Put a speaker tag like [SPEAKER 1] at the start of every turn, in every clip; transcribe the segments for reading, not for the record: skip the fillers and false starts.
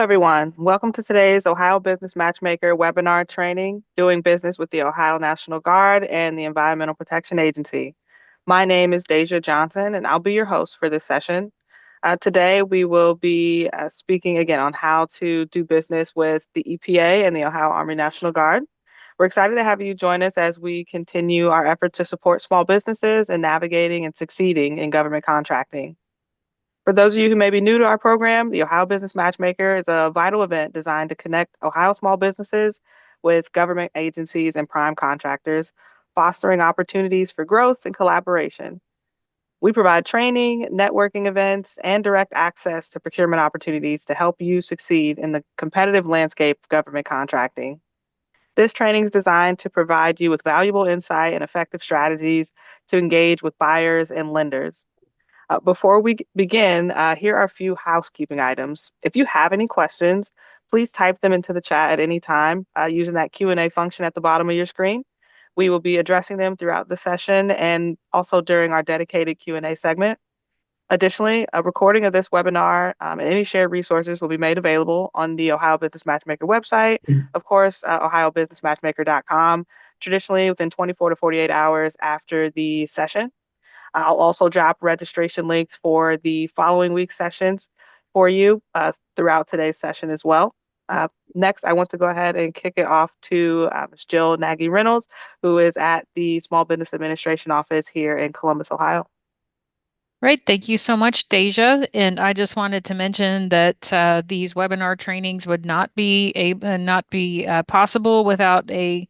[SPEAKER 1] everyone. Welcome to today's Ohio Business Matchmaker webinar training, Doing Business with the Ohio National Guard and the Environmental Protection Agency. My name is Deja Johnson, and I'll be your host for this session. Today, we will be speaking again on how to do business with the EPA and the Ohio Army National Guard. We're excited to have you join us as we continue our effort to support small businesses in navigating and succeeding in government contracting. For those of you who may be new to our program, the Ohio Business Matchmaker is a vital event designed to connect Ohio small businesses with government agencies and prime contractors, fostering opportunities for growth and collaboration. We provide training, networking events, and direct access to procurement opportunities to help you succeed in the competitive landscape of government contracting. This training is designed to provide you with valuable insight and effective strategies to engage with buyers and lenders. Before we begin, here are a few housekeeping items. If you have any questions, please type them into the chat at any time using that Q&A function at the bottom of your screen. We will be addressing them throughout the session and also during our dedicated Q&A segment. Additionally, a recording of this webinar and any shared resources will be made available on the Ohio Business Matchmaker website, of course, ohiobusinessmatchmaker.com, traditionally within 24 to 48 hours after the session. I'll also drop registration links for the following week's sessions for you throughout today's session as well. Next, I want to go ahead and kick it off to Ms. Jill Nagy-Reynolds, who is at the Small Business Administration Office here in Columbus, Ohio.
[SPEAKER 2] Right. Thank you so much, Deja. And I just wanted to mention that these webinar trainings would not be possible without a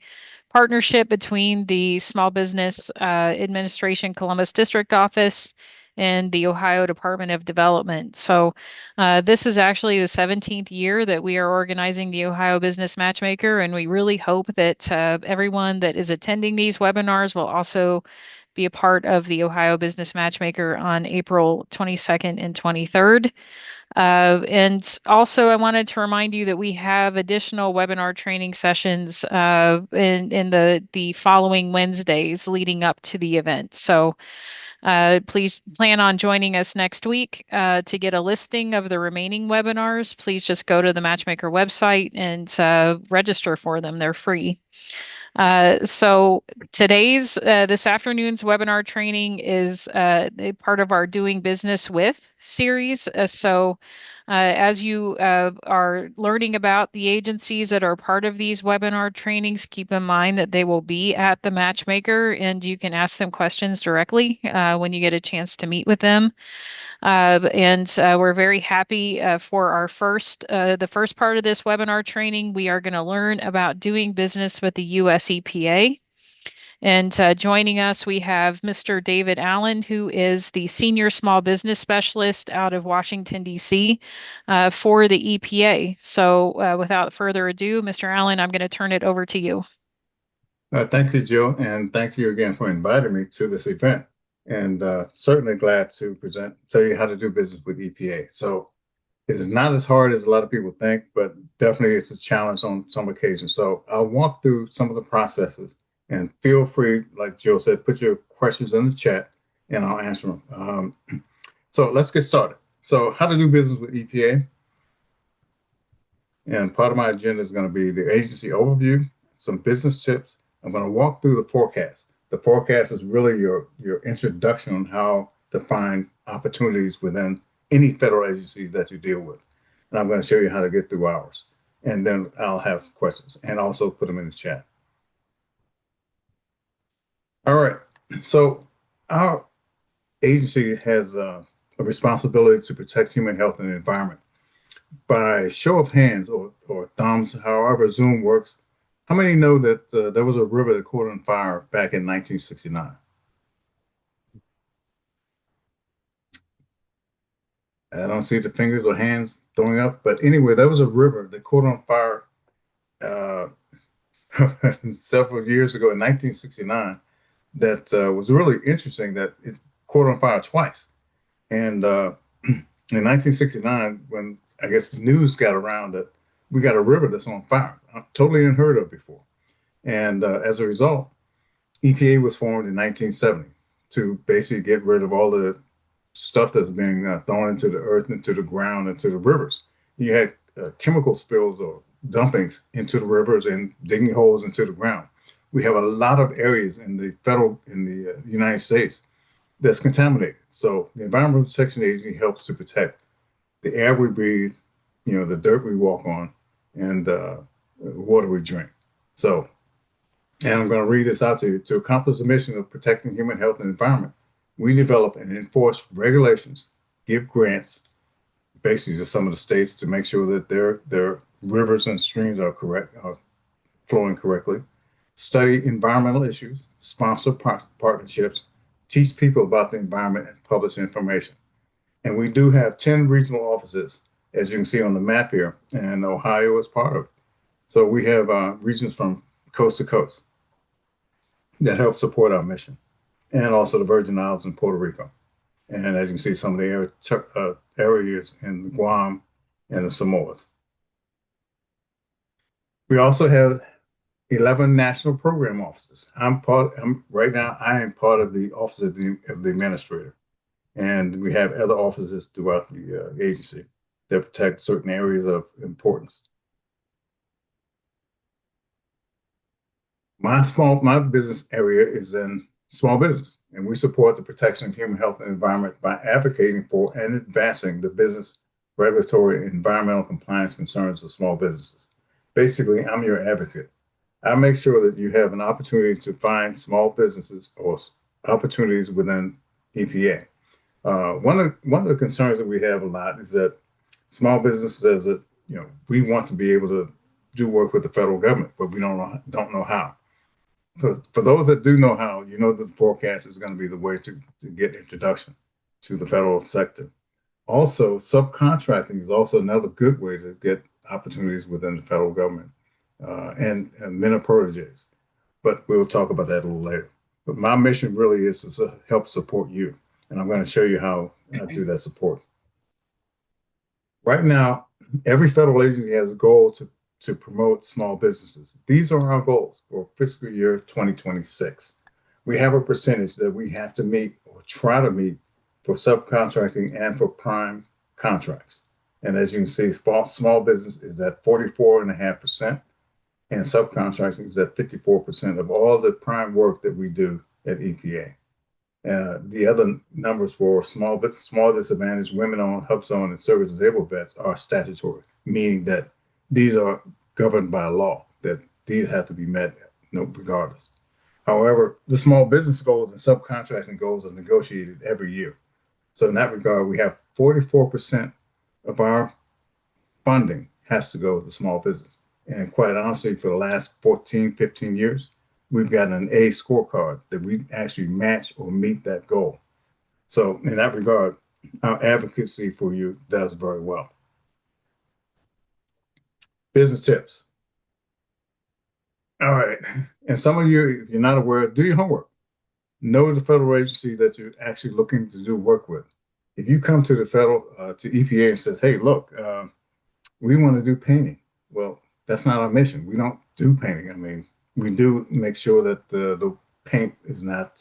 [SPEAKER 2] partnership between the Small Business Administration Columbus District Office and the Ohio Department of Development. So this is actually the 17th year that we are organizing the Ohio Business Matchmaker, and we really hope that everyone that is attending these webinars will also be a part of the Ohio Business Matchmaker on April 22nd and 23rd. And also, I wanted to remind you that we have additional webinar training sessions in the following Wednesdays leading up to the event. So please plan on joining us next week. To get a listing of the remaining webinars, please just go to the Matchmaker website and register for them. They're free. So this afternoon's webinar training is a part of our Doing Business With series. As you are learning about the agencies that are part of these webinar trainings, keep in mind that they will be at the Matchmaker and you can ask them questions directly when you get a chance to meet with them. We're very happy for our the first part of this webinar training. We are going to learn about doing business with the US EPA. And joining us, we have Mr. David Allen, who is the Senior Small Business Specialist out of Washington, D.C. For the EPA. So without further ado, Mr. Allen, I'm going to turn it over to you.
[SPEAKER 3] Thank you, Jill, and thank you again for inviting me to this event. And certainly glad to tell you how to do business with EPA. So it is not as hard as a lot of people think, but definitely it's a challenge on some occasions. So I'll walk through some of the processes and feel free, like Jill said, put your questions in the chat and I'll answer them. So let's get started. So how to do business with EPA. And part of my agenda is going to be the agency overview, some business tips. I'm going to walk through the forecast. The forecast is really your introduction on how to find opportunities within any federal agency that you deal with. And I'm going to show you how to get through ours. And then I'll have questions and also put them in the chat. All right. So our agency has a responsibility to protect human health and the environment. By show of hands or thumbs, however Zoom works, how many know that there was a river that caught on fire back in 1969? I don't see the fingers or hands throwing up, but anyway, there was a river that caught on fire several years ago in 1969 that was really interesting that it caught on fire twice. And in 1969, when I guess the news got around that we got a river that's on fire, totally unheard of before. And as a result, EPA was formed in 1970 to basically get rid of all the stuff that's being thrown into the earth, into the ground, into the rivers. You had chemical spills or dumpings into the rivers and digging holes into the ground. We have a lot of areas in the United States that's contaminated. So the Environmental Protection Agency helps to protect the air we breathe, the dirt we walk on, and water we drink. So, and I'm going to read this out to you. To accomplish the mission of protecting human health and environment, we develop and enforce regulations, give grants, basically to some of the states to make sure that their rivers and streams are flowing correctly, study environmental issues, sponsor partnerships, teach people about the environment, and publish information. And we do have 10 regional offices, as you can see on the map here, and Ohio is part of it. So we have regions from coast to coast that help support our mission, and also the Virgin Islands and Puerto Rico. And as you can see, some of the areas in Guam and the Samoas. We also have 11 national program offices. Right now, I am part of the Office of the Administrator. And we have other offices throughout the agency that protect certain areas of importance. My business area is in small business, and we support the protection of human health and environment by advocating for and advancing the business, regulatory, and environmental compliance concerns of small businesses. Basically, I'm your advocate. I make sure that you have an opportunity to find small businesses or opportunities within EPA. One of the concerns that we have a lot is that small business says that we want to be able to do work with the federal government, but we don't know how. For those that do know how, the forecast is going to be the way to get introduction to the federal sector. Also, subcontracting is also another good way to get opportunities within the federal government and men of proteges. But we'll talk about that a little later. But my mission really is to help support you. And I'm going to show you how I do that support. Right now, every federal agency has a goal to promote small businesses. These are our goals for fiscal year 2026. We have a percentage that we have to meet or try to meet for subcontracting and for prime contracts. And as you can see, small business is at 44.5%, and subcontracting is at 54% of all the prime work that we do at EPA. The other numbers for small disadvantaged, women-owned, HUBZone, and service-disabled vets are statutory, meaning that these are governed by law, that these have to be met regardless. However, the small business goals and subcontracting goals are negotiated every year. So in that regard, we have 44% of our funding has to go to small business. And quite honestly, for the last 14, 15 years, we've gotten an A scorecard that we actually match or meet that goal. So in that regard, our advocacy for you does very well. Business tips. All right. And some of you, if you're not aware, do your homework. Know the federal agency that you're actually looking to do work with. If you come to the to EPA and says, hey, look, we want to do painting. Well, that's not our mission. We don't do painting. I mean, we do make sure that the paint is not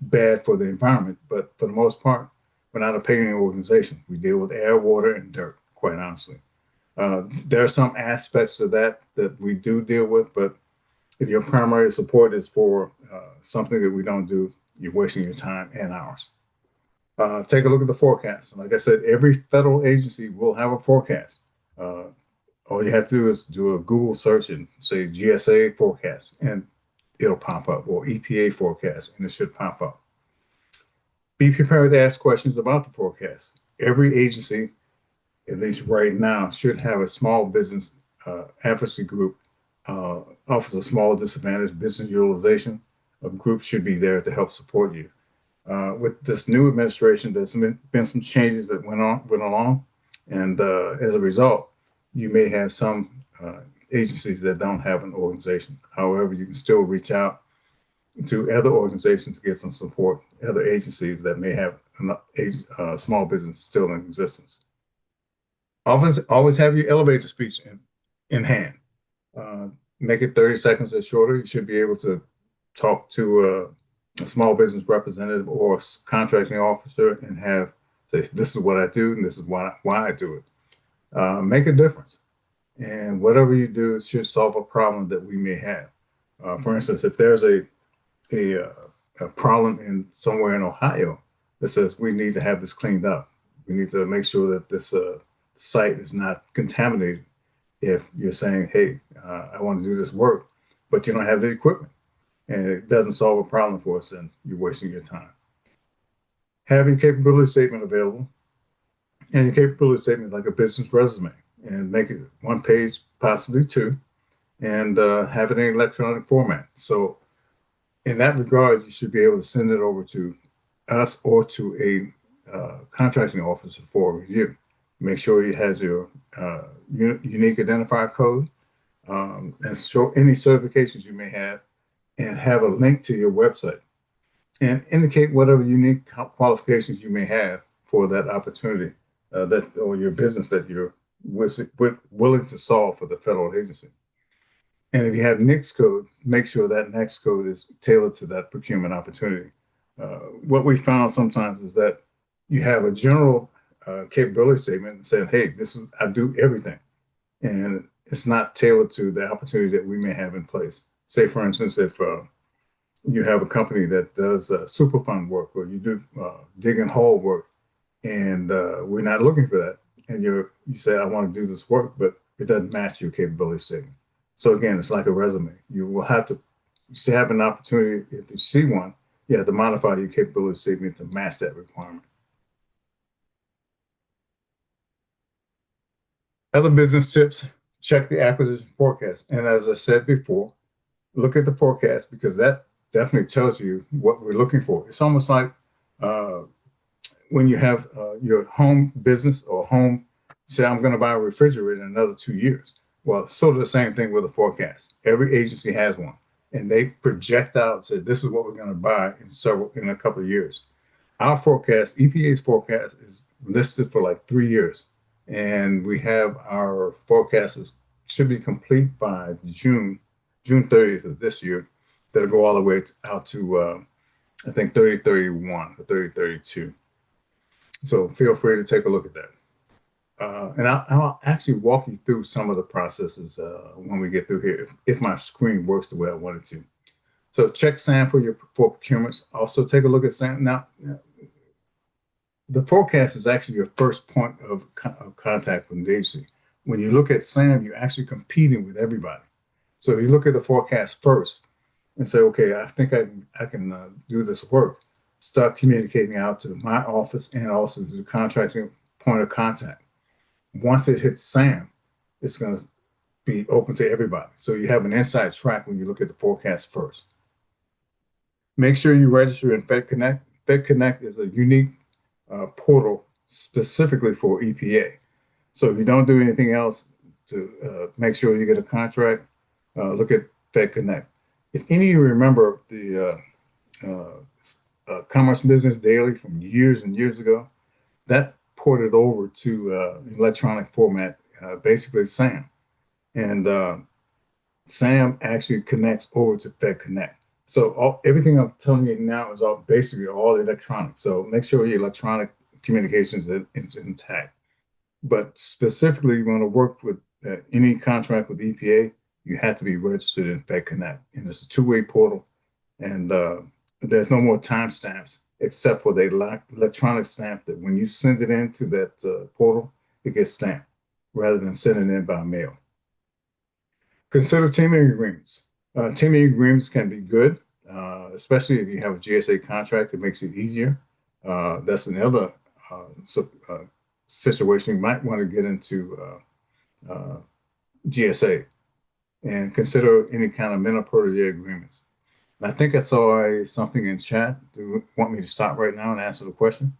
[SPEAKER 3] bad for the environment, but for the most part, we're not a painting organization. We deal with air, water, and dirt, quite honestly. There are some aspects of that we do deal with, but if your primary support is for something that we don't do, you're wasting your time and ours. Take a look at the forecast. And like I said, every federal agency will have a forecast. All you have to do is do a Google search and say GSA forecast, and it'll pop up, or EPA forecast, and it should pop up. Be prepared to ask questions about the forecast. Every agency, at least right now, should have a small business advocacy group, Office of Small Disadvantaged Business Utilization. A group should be there to help support you. With this new administration, there's been some changes that went along, and as a result, you may have some agencies that don't have an organization. However, you can still reach out to other organizations to get some support, other agencies that may have a small business still in existence. Always have your elevator speech in hand. Make it 30 seconds or shorter. You should be able to talk to a small business representative or contracting officer and say, this is what I do, and this is why I do it. make a difference. And whatever you do should solve a problem that we may have. For instance, if there's a, uh, a problem in somewhere in Ohio that says we need to have this cleaned up, we need to make sure that this site is not contaminated. If you're saying, hey, I want to do this work, but you don't have the equipment and it doesn't solve a problem for us, then you're wasting your time. Have your capability statement available, and your capability statement like a business resume, and make it one page, possibly two, and have it in electronic format. So in that regard, you should be able to send it over to us or to a contracting officer for review. Make sure it has your unique identifier code, and show any certifications you may have, and have a link to your website and indicate whatever unique qualifications you may have for that opportunity that or your business that you're willing to solve for the federal agency. And if you have NICS code, make sure that NICS code is tailored to that procurement opportunity. What we found sometimes is that you have a general capability statement saying, hey, this is, I do everything. And it's not tailored to the opportunity that we may have in place. Say, for instance, if you have a company that does Superfund work, or you do dig and haul work, and we're not looking for that, and you say, I want to do this work, but it doesn't match your capability statement. So again, it's like a resume. You will have to have an opportunity, if you see one, you have to modify your capability statement to match that requirement. Other business tips: check the acquisition forecast. And as I said before, look at the forecast, because that definitely tells you what we're looking for. It's almost like uh, when you have your home business or home, say, I'm going to buy a refrigerator in another 2 years. Well, it's sort of the same thing with a forecast. Every agency has one, and they project out and say, this is what we're going to buy in a couple of years. Our forecast, EPA's forecast, is listed for like 3 years, and we have our forecasts should be complete by June 30th of this year. That'll go all the way out to I think 3031 or 3032. So feel free to take a look at that. And I'll actually walk you through some of the processes when we get through here, if my screen works the way I want it to. So check SAM for procurements. Also take a look at SAM. Now, the forecast is actually your first point of contact with the agency. When you look at SAM, you're actually competing with everybody. So you look at the forecast first and say, okay, I think I can do this work. Start communicating out to my office and also to the contracting point of contact. Once it hits SAM, it's going to be open to everybody. So you have an inside track when you look at the forecast first. Make sure you register in FedConnect. FedConnect is a unique portal specifically for EPA. So if you don't do anything else to make sure you get a contract, look at FedConnect. If any of you remember the Commerce Business Daily from years and years ago, that ported over to electronic format, basically SAM. And SAM actually connects over to FedConnect. So everything I'm telling you now is basically all electronic. So make sure your electronic communications is intact. But specifically, you want to work with any contract with EPA, you have to be registered in FedConnect. And it's a two-way portal. And there's no more timestamps except for the electronic stamp that when you send it into that portal, it gets stamped rather than sending it in by mail. Consider teaming agreements. Teaming agreements can be good, especially if you have a GSA contract. It makes it easier. That's another situation you might want to get into GSA and consider any kind of mental protege agreements. And I think I saw something in chat. Do you want me to stop right now and answer the question?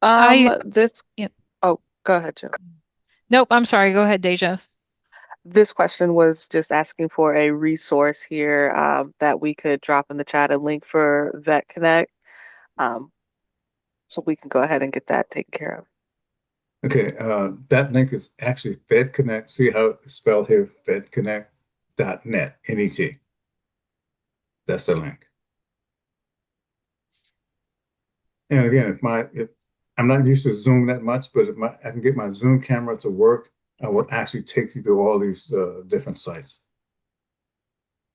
[SPEAKER 1] This,
[SPEAKER 2] Yeah.
[SPEAKER 1] oh, go ahead, Joe.
[SPEAKER 2] Nope, I'm sorry. Go ahead, Deja.
[SPEAKER 1] This question was just asking for a resource here that we could drop in the chat, a link for Vet Connect, so we can go ahead and get that taken care of.
[SPEAKER 3] Okay, that link is actually FedConnect. See how it's spelled here, FedConnect.net, N-E-T. That's the link. And again, if I'm not used to Zoom that much, but if I can get my Zoom camera to work, I will actually take you through all these different sites.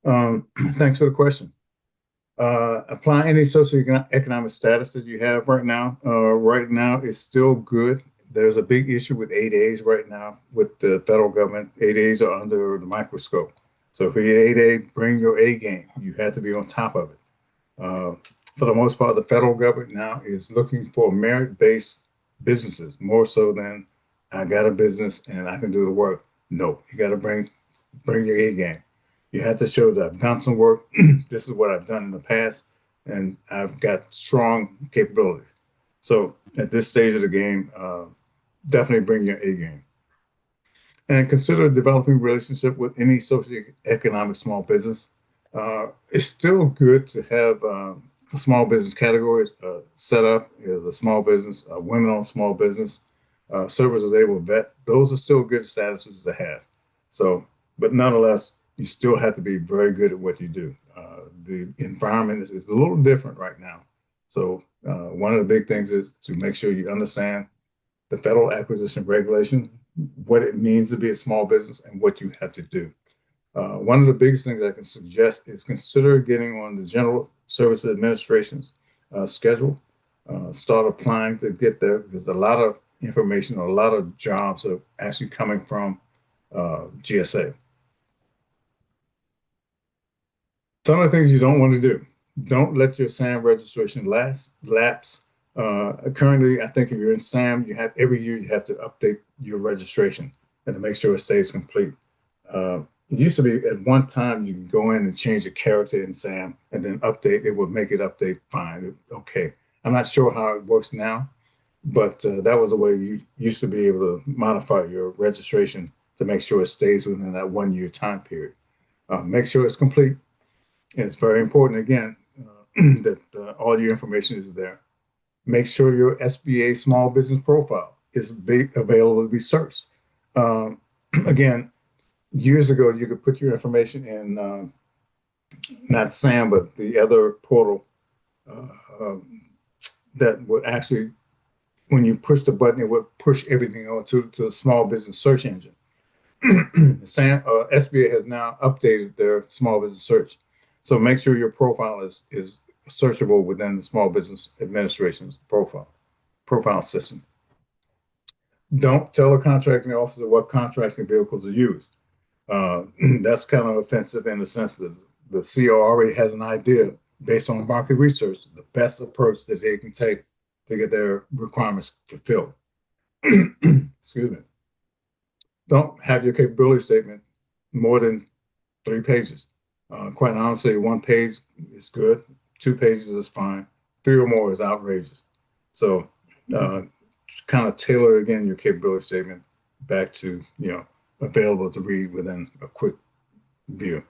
[SPEAKER 3] Thanks for the question. Apply any socioeconomic status that you have right now. Right now, it's still good. There's a big issue with 8As right now with the federal government. 8As are under the microscope. So if you're 8A, bring your A game. You have to be on top of it. Uh, for the most part, the federal government now is looking for merit-based businesses more so than I got a business and I can do the work. No, you got to bring your A game. You have to show that I've done some work. This is what I've done in the past, and I've got strong capabilities. So at this stage of the game, definitely bring your A game. And consider developing relationship with any socioeconomic small business. It's still good to have small business categories set up as a small business, women-owned small business, services able vet. Those are still good statuses to have. So, but nonetheless, you still have to be very good at what you do. The environment is a little different right now. So, one of the big things is to make sure you understand the federal acquisition regulation, what it means to be a small business, and what you have to do. One of the biggest things I can suggest is consider getting on the General Services Administration's schedule. Start applying to get there because a lot of information or a lot of jobs are actually coming from GSA. Some of the things you don't want to do. Don't let your SAM registration lapse. Currently, I think if you're in SAM, you have every year you have to update your registration and to make sure it stays complete. It used to be at one time you can go in and change the character in SAM and then update. It would make it update fine. Okay. I'm not sure how it works now, but that was the way you used to be able to modify your registration to make sure it stays within that 1 year time period. Make sure it's complete. And it's very important, again, that all your information is there. Make sure your SBA small business profile is available to be searched. Again, years ago, you could put your information in not SAM, but the other portal that would actually, when you push the button, it would push everything onto the small business search engine. SBA has now updated their small business search. So make sure your profile is searchable within the Small Business Administration's profile system. Don't tell a contracting officer what contracting vehicles are used. That's kind of offensive in the sense that the CO already has an idea based on market research, the best approach that they can take to get their requirements fulfilled. Excuse me. Don't have your capability statement more than 3 pages. Quite honestly, 1 page is good, 2 pages is fine, 3 or more is outrageous. So kind of tailor again your capability statement back to, available to read within a quick view.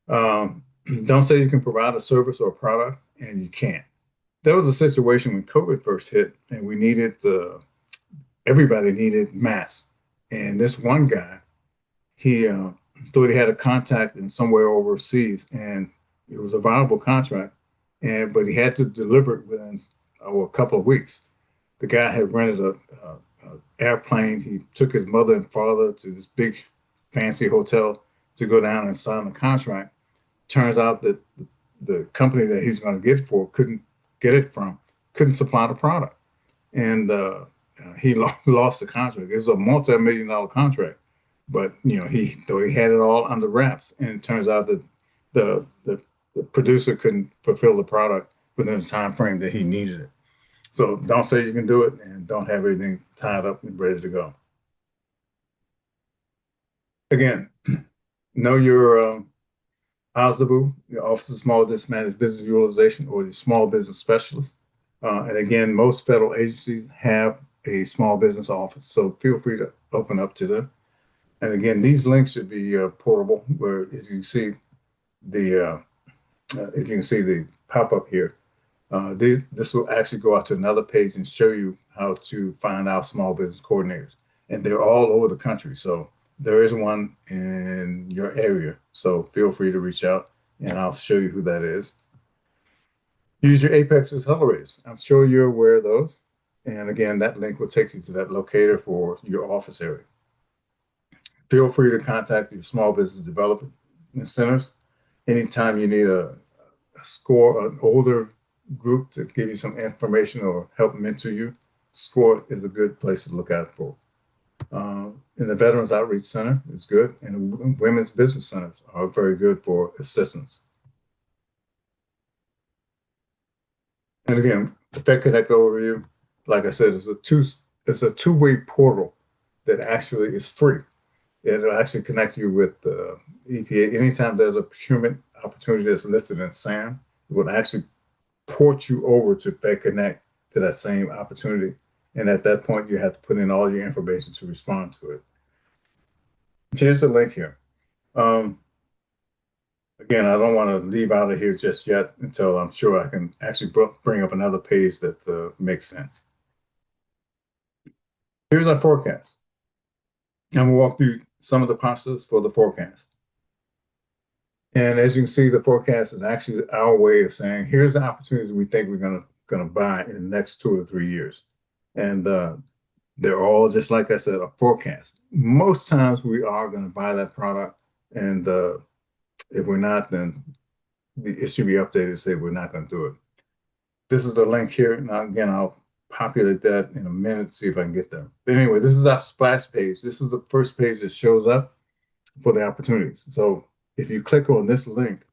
[SPEAKER 3] Don't say you can provide a service or a product and you can't. There was a situation when COVID first hit and we needed, everybody needed masks. And this one guy, he thought he had a contact in somewhere overseas and it was a viable contract, but he had to deliver it within a couple of weeks. The guy had rented a airplane. He took his mother and father to this big fancy hotel to go down and sign the contract. Turns out that the company that he's going to get it for couldn't supply the product, and he lost the contract. It was a multi-million-dollar contract, but he thought he had it all under wraps, and it turns out that the producer couldn't fulfill the product within the time frame that he needed it. So don't say you can do it, and don't have everything tied up and ready to go. Again, know your OSDBU, your Office of Small Business Managed Business Utilization, or your small business specialist. And again, most federal agencies have a small business office, so feel free to open up to them. And again, these links should be portable. Where, as you see the pop up here, this will actually go out to another page and show you how to find out small business coordinators, and they're all over the country. So there is one in your area. So feel free to reach out, and I'll show you who that is. Use your Apex accelerators. I'm sure you're aware of those. And again, that link will take you to that locator for your office area. Feel free to contact your small business development centers anytime you need an older group to give you some information or help mentor you. SCORE is a good place to look out for. And the Veterans Outreach Center is good, and the Women's Business Centers are very good for assistance. And again, the Fed Connect overview, like I said, is it's a two-way portal that actually is free. It'll actually connect you with the EPA. Anytime there's a procurement opportunity that's listed in SAM, it will actually port you over to Fed Connect to that same opportunity. And at that point, you have to put in all your information to respond to it. Here's the link here. Again, I don't want to leave out of here just yet until I'm sure I can actually bring up another page that makes sense. Here's our forecast. And we'll walk through some of the process for the forecast. And as you can see, the forecast is actually our way of saying, here's the opportunities we think we're gonna buy in the next 2 or 3 years. And they're all, just like I said, a forecast. Most times we are going to buy that product, and if we're not, then it should be updated to say we're not going to do it. This is the link here. Now, again, I'll populate that in a minute to see if I can get there. But anyway, this is our splash page. This is the first page that shows up for the opportunities. So if you click on this link,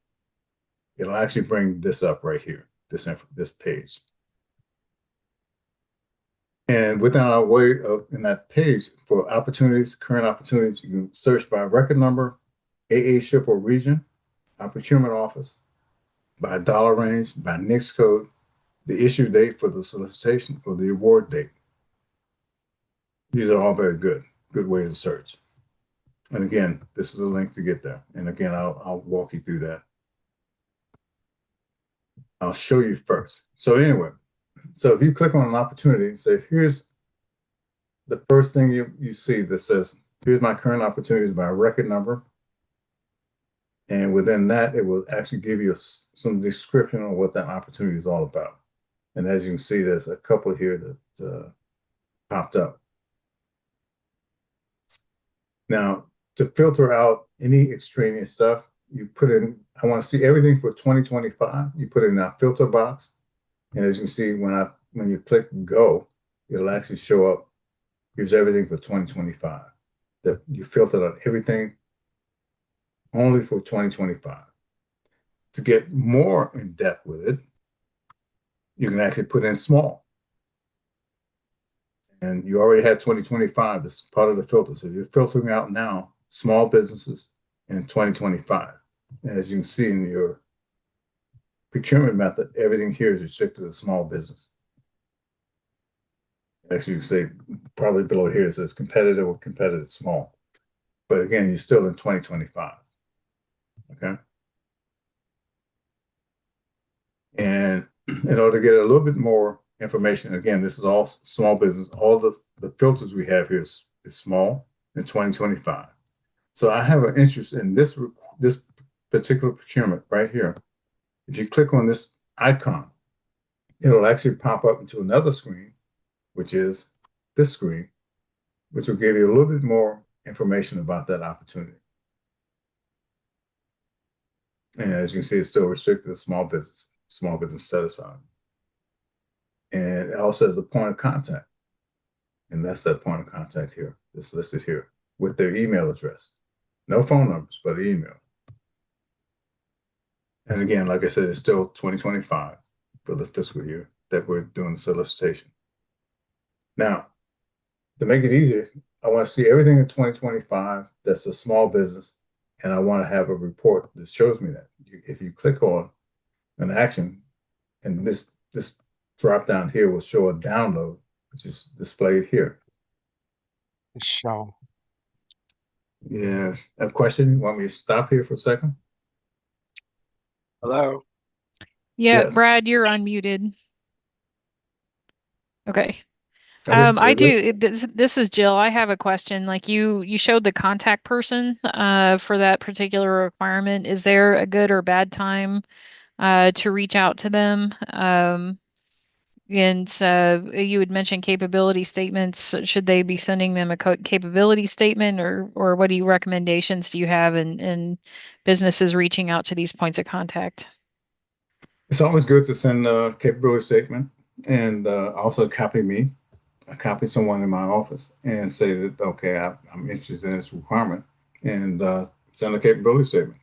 [SPEAKER 3] it'll actually bring this up right here, this page. And within our way of in that page for opportunities, current opportunities, you can search by record number, AA ship or region, our procurement office, by dollar range, by NICS code, the issue date for the solicitation, or the award date. These are all very good ways to search. And again, this is the link to get there. And again, I'll walk you through that. I'll show you first. So anyway, so if you click on an opportunity and say, here's the first thing you see that says, here's my current opportunities by record number. And within that, it will actually give you some description on what that opportunity is all about. And as you can see, there's a couple here that popped up. Now, to filter out any extraneous stuff, you put in, I want to see everything for 2025. You put it in that filter box. And as you can see, when you click go, it'll actually show up. Here's everything for 2025. That you filtered out everything only for 2025. To get more in depth with it, you can actually put in small. And you already had 2025. This is part of the filter. So you're filtering out now small businesses in 2025. And as you can see in your procurement method, everything here is restricted to small business. Actually, you can say probably below here it says competitive or competitive small. But again, you're still in 2025. Okay. And in order to get a little bit more information, again, this is all small business. All the filters we have here is small in 2025. So I have an interest in this particular procurement right here. If you click on this icon, it'll actually pop up into another screen, which is this screen, which will give you a little bit more information about that opportunity. And as you can see, it's still restricted to small business set aside. And it also has a point of contact. And that's that point of contact here. It's listed here with their email address. No phone numbers, but email. And again, like I said, it's still 2025 for the fiscal year that we're doing the solicitation. Now, to make it easier, I want to see everything in 2025 that's a small business, and I want to have a report that shows me that. If you click on an action, and this drop down here will show a download, which is displayed here.
[SPEAKER 4] Show.
[SPEAKER 3] Yeah, a question? You want me to stop here for a second?
[SPEAKER 4] Hello.
[SPEAKER 2] Yeah,
[SPEAKER 3] Yes.
[SPEAKER 2] Brad, you're unmuted. Okay.
[SPEAKER 3] Okay,
[SPEAKER 2] I
[SPEAKER 3] we're good.
[SPEAKER 2] do. This is Jill. I have a question. Like you showed the contact person for that particular requirement. Is there a good or bad time to reach out to them? And you had mentioned capability statements. Should they be sending them a capability statement, or what recommendations do you have in businesses reaching out to these points of contact?
[SPEAKER 3] It's always good to send a capability statement and also copy me, copy someone in my office and say that, okay, I'm interested in this requirement and send a capability statement.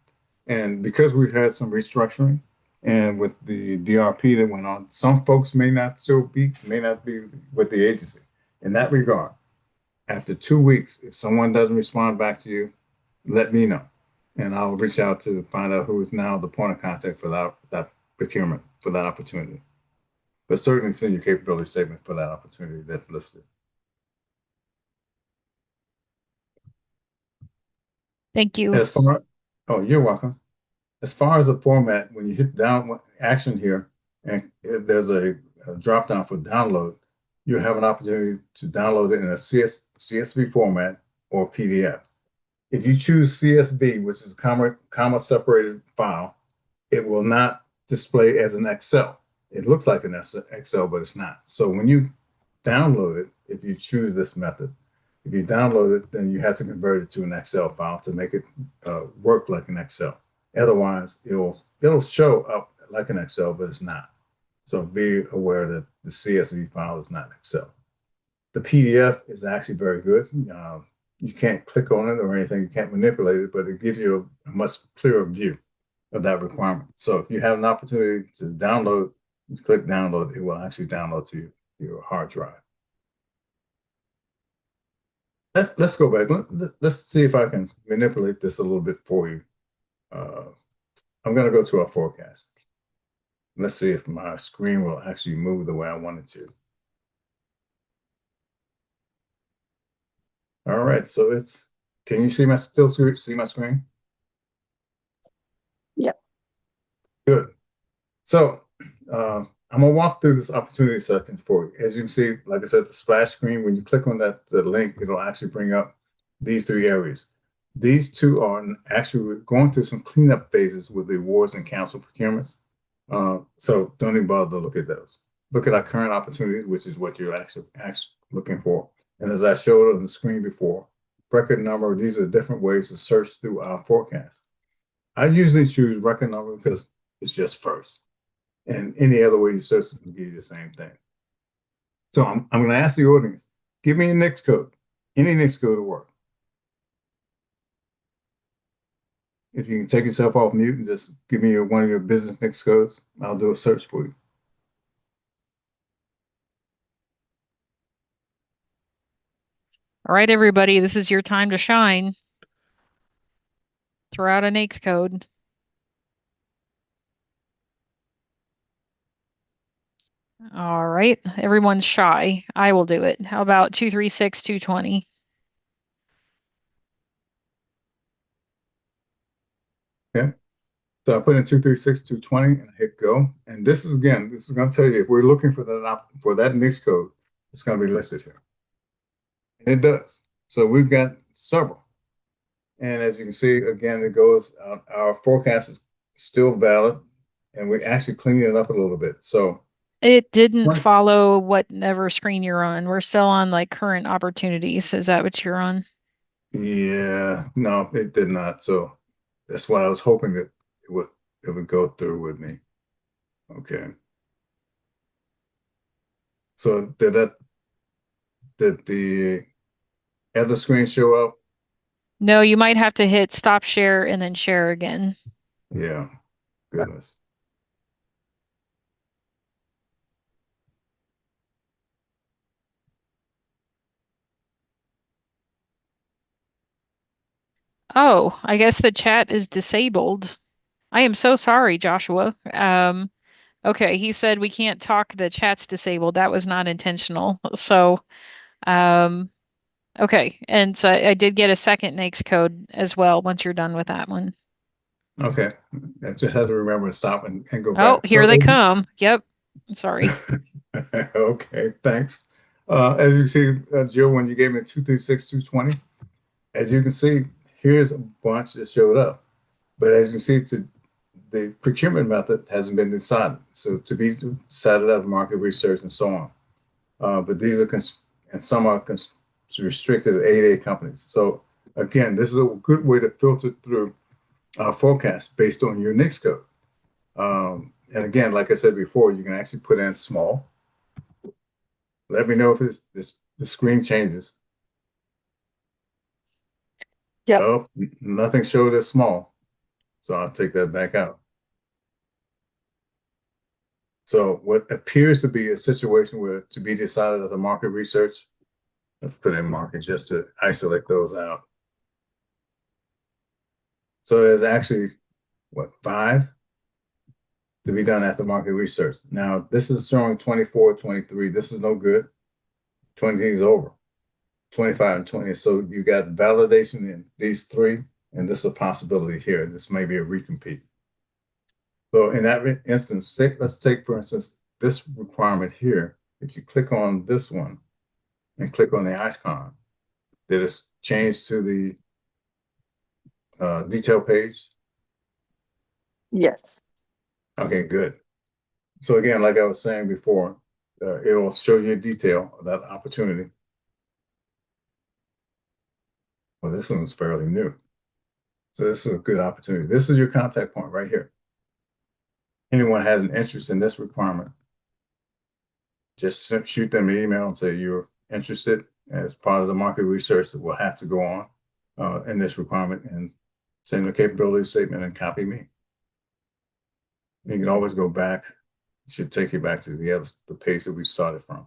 [SPEAKER 3] And because we've had some restructuring and with the DRP that went on, some folks may not be with the agency. In that regard, after 2 weeks, if someone doesn't respond back to you, let me know. And I'll reach out to find out who is now the point of contact for that procurement, for that opportunity. But certainly send your capability statement for that opportunity that's listed.
[SPEAKER 2] Thank you.
[SPEAKER 3] As far, oh, you're welcome. As far as the format, when you hit down action here, and there's a drop down for download, you have an opportunity to download it in a CSV format or PDF. If you choose CSV, which is comma separated file, it will not display as an Excel. It looks like an Excel, but it's not. So when you download it, if you choose this method, if you download it, then you have to convert it to an Excel file to make it work like an Excel. Otherwise, it'll show up like an Excel, but it's not. So be aware that the CSV file is not Excel. The PDF is actually very good. You can't click on it or anything. You can't manipulate it, but it gives you a much clearer view of that requirement. So if you have an opportunity to download, you click download, it will actually download to your hard drive. Let's go back. Let's see if I can manipulate this a little bit for you. I'm going to go to our forecast. Let's see if my screen will actually move the way I want it to. All right, so can you still see my screen?
[SPEAKER 1] Yep.
[SPEAKER 3] Good. So I'm gonna walk through this opportunity section for you. As you can see, like I said, the splash screen, when you click on the link, it'll actually bring up these three areas. These two are actually going through some cleanup phases with the awards and council procurements. So don't even bother to look at those. Look at our current opportunities, which is what you're actually looking for. And as I showed on the screen before, record number, these are different ways to search through our forecast. I usually choose record number because it's just first. And any other way you search it will give you the same thing. So I'm going to ask the audience, give me a NAICS code, any NAICS code will work. If you can take yourself off mute and just give me one of your business NAICS codes, I'll do a search for you.
[SPEAKER 2] All right, everybody, this is your time to shine. Throw out a NAICS code. All right, everyone's shy. I will do it. How about 236220?
[SPEAKER 3] Okay. So I put in 236220 and I hit go. And this is going to tell you if we're looking for that NAICS code, it's going to be listed here. And it does. So we've got several. And as you can see, again, it goes, our forecast is still valid and we actually cleaned it up a little bit. So
[SPEAKER 2] it didn't follow whatever screen you're on. We're still on like current opportunities. Is that what you're on?
[SPEAKER 3] Yeah, no, it did not. So that's why I was hoping that it would go through with me. Okay. So did the other screen show up?
[SPEAKER 2] No, you might have to hit stop share and then share again.
[SPEAKER 3] Yeah, goodness.
[SPEAKER 2] Oh, I guess the chat is disabled. I am so sorry, Joshua. Okay, he said we can't talk, the chat's disabled. That was not intentional. So, okay. And so I did get a second NAICS code as well once you're done with that one.
[SPEAKER 3] Okay. I just have to remember to stop and go
[SPEAKER 2] Oh,
[SPEAKER 3] back.
[SPEAKER 2] here they come. Yep. Sorry.
[SPEAKER 3] Okay, thanks. As you see, Jill, when you gave me 236220, as you can see, here's a bunch that showed up. But as you see, to the procurement method hasn't been decided. So to be decided out of market research and so on. But these are, and some are restricted to 8A companies. So again, this is a good way to filter through forecasts based on your NAICS code. And again, like I said before, you can actually put in small. Let me know if the screen changes.
[SPEAKER 1] Yep.
[SPEAKER 3] Oh, nothing showed as small. So I'll take that back out. So what appears to be a situation where to be decided as a market research, let's put in market just to isolate those out. So there's actually, what, 5 to be done after market research. Now, this is showing 24, 23. This is no good. 20 is over. 25 and 20. So you got validation in these 3, and this is a possibility here. This may be a recompete. So in that instance, let's take, for instance, this requirement here. If you click on this one and click on the icon, did it change to the detail page?
[SPEAKER 1] Yes.
[SPEAKER 3] Okay, good. So again, like I was saying before, it'll show you detail of that opportunity. Well, this one's fairly new. So this is a good opportunity. This is your contact point right here. Anyone has an interest in this requirement, just shoot them an email and say you're interested as part of the market research that will have to go on in this requirement, and send a capability statement and copy me. You can always go back. It should take you back to the page that we started from.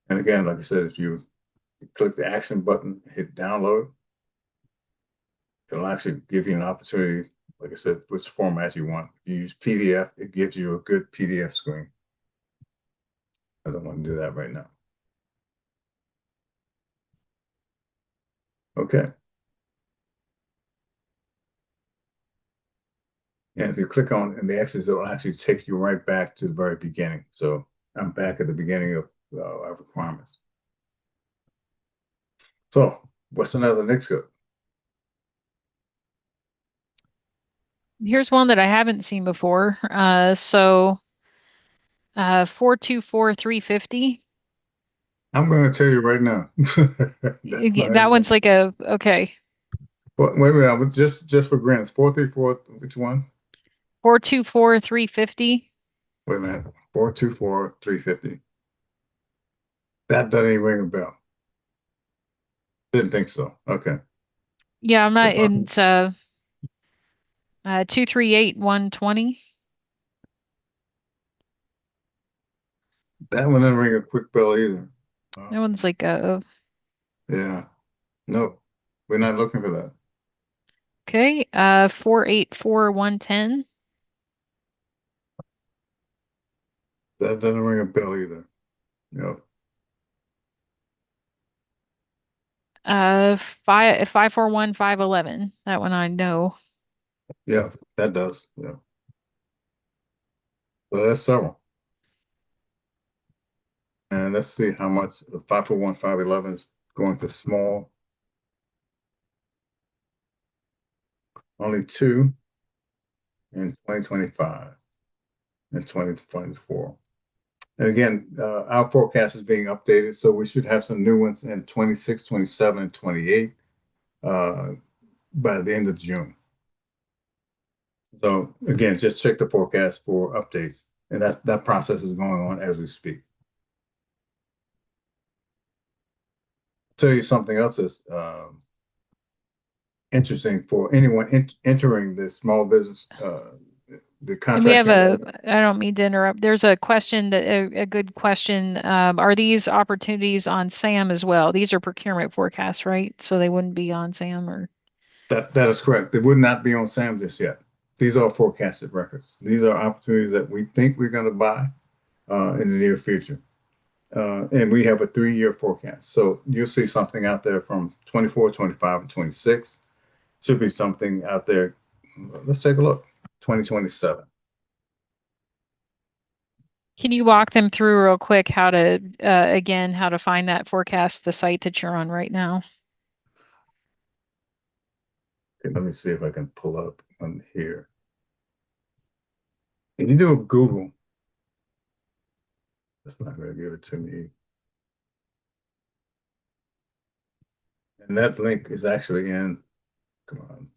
[SPEAKER 3] And again, like I said, if you click the action button, hit download, it'll actually give you an opportunity, like I said, which format you want. If you use PDF, it gives you a good PDF screen. I don't want to do that right now. Okay. And if you click on in the X's, it'll actually take you right back to the very beginning. So I'm back at the beginning of our requirements. So what's another NAICS code?
[SPEAKER 2] Here's one that I haven't seen before. 424350.
[SPEAKER 3] I'm going to tell you right now.
[SPEAKER 2] That one's like okay.
[SPEAKER 3] Wait a minute, just for grants, 434, which one?
[SPEAKER 2] 424350.
[SPEAKER 3] Wait a minute, 424350. That doesn't even ring a bell. Didn't think so. Okay.
[SPEAKER 2] Yeah, I'm not
[SPEAKER 3] That's
[SPEAKER 2] in
[SPEAKER 3] awesome.
[SPEAKER 2] 238120.
[SPEAKER 3] That one didn't ring a quick bell either.
[SPEAKER 2] That one's like
[SPEAKER 3] Yeah. No, we're not looking for that.
[SPEAKER 2] okay. 484110.
[SPEAKER 3] That doesn't ring a bell either. No.
[SPEAKER 2] 541511. That one I know.
[SPEAKER 3] Yeah, that does. Yeah. So that's several. And let's see how much the 541511 is going to small. Only 2 in 2025 and 2024. And again, our forecast is being updated, so we should have some new ones in 26, 27, and 28 by the end of June. So again, just check the forecast for updates, and that process is going on as we speak. Tell you something else that's interesting for anyone entering the small business, the
[SPEAKER 2] And we
[SPEAKER 3] contract.
[SPEAKER 2] have I don't mean to interrupt. There's a question that a good question. Are these opportunities on SAM as well? These are procurement forecasts, right? So they wouldn't be on SAM or.
[SPEAKER 3] That is correct. They would not be on SAM just yet. These are forecasted records. These are opportunities that we think we're going to buy in the near future. And we have a 3-year forecast. So you'll see something out there from 24, 25, and 26. Should be something out there. Let's take a look. 2027.
[SPEAKER 2] Can you walk them through real quick how to, again, how to find that forecast, the site that you're on right now?
[SPEAKER 3] Okay, let me see if I can pull up on here. If you do a Google, that's not going to give it to me. And that link is actually in, come on.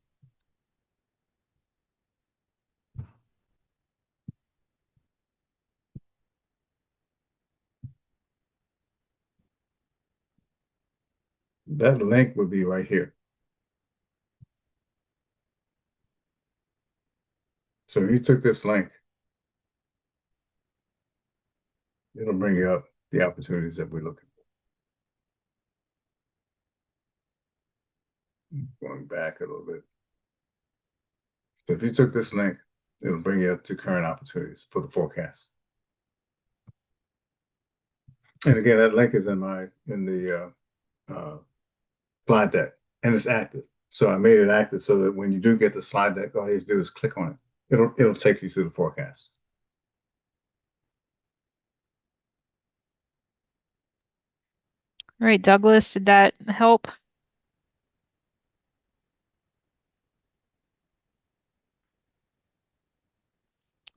[SPEAKER 3] That link would be right here. So if you took this link, it'll bring you up the opportunities that we're looking for. Going back a little bit. So if you took this link, it'll bring you up to current opportunities for the forecast. And again, that link is in the slide deck, and it's active. So I made it active so that when you do get the slide deck, all you have to do is click on it. It'll take you to the forecast.
[SPEAKER 2] All right, Douglas, did that help?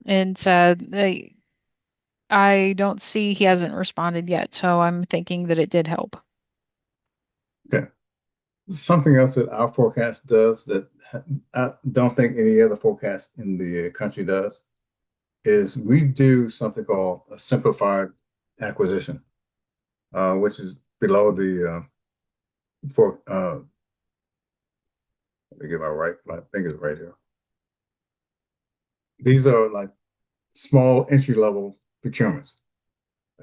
[SPEAKER 2] And I don't see he hasn't responded yet, so I'm thinking that it did help.
[SPEAKER 3] Okay. Something else that our forecast does that I don't think any other forecast in the country does is we do something called a simplified acquisition, which is below the let me get my fingers right here. These are like small entry level procurements.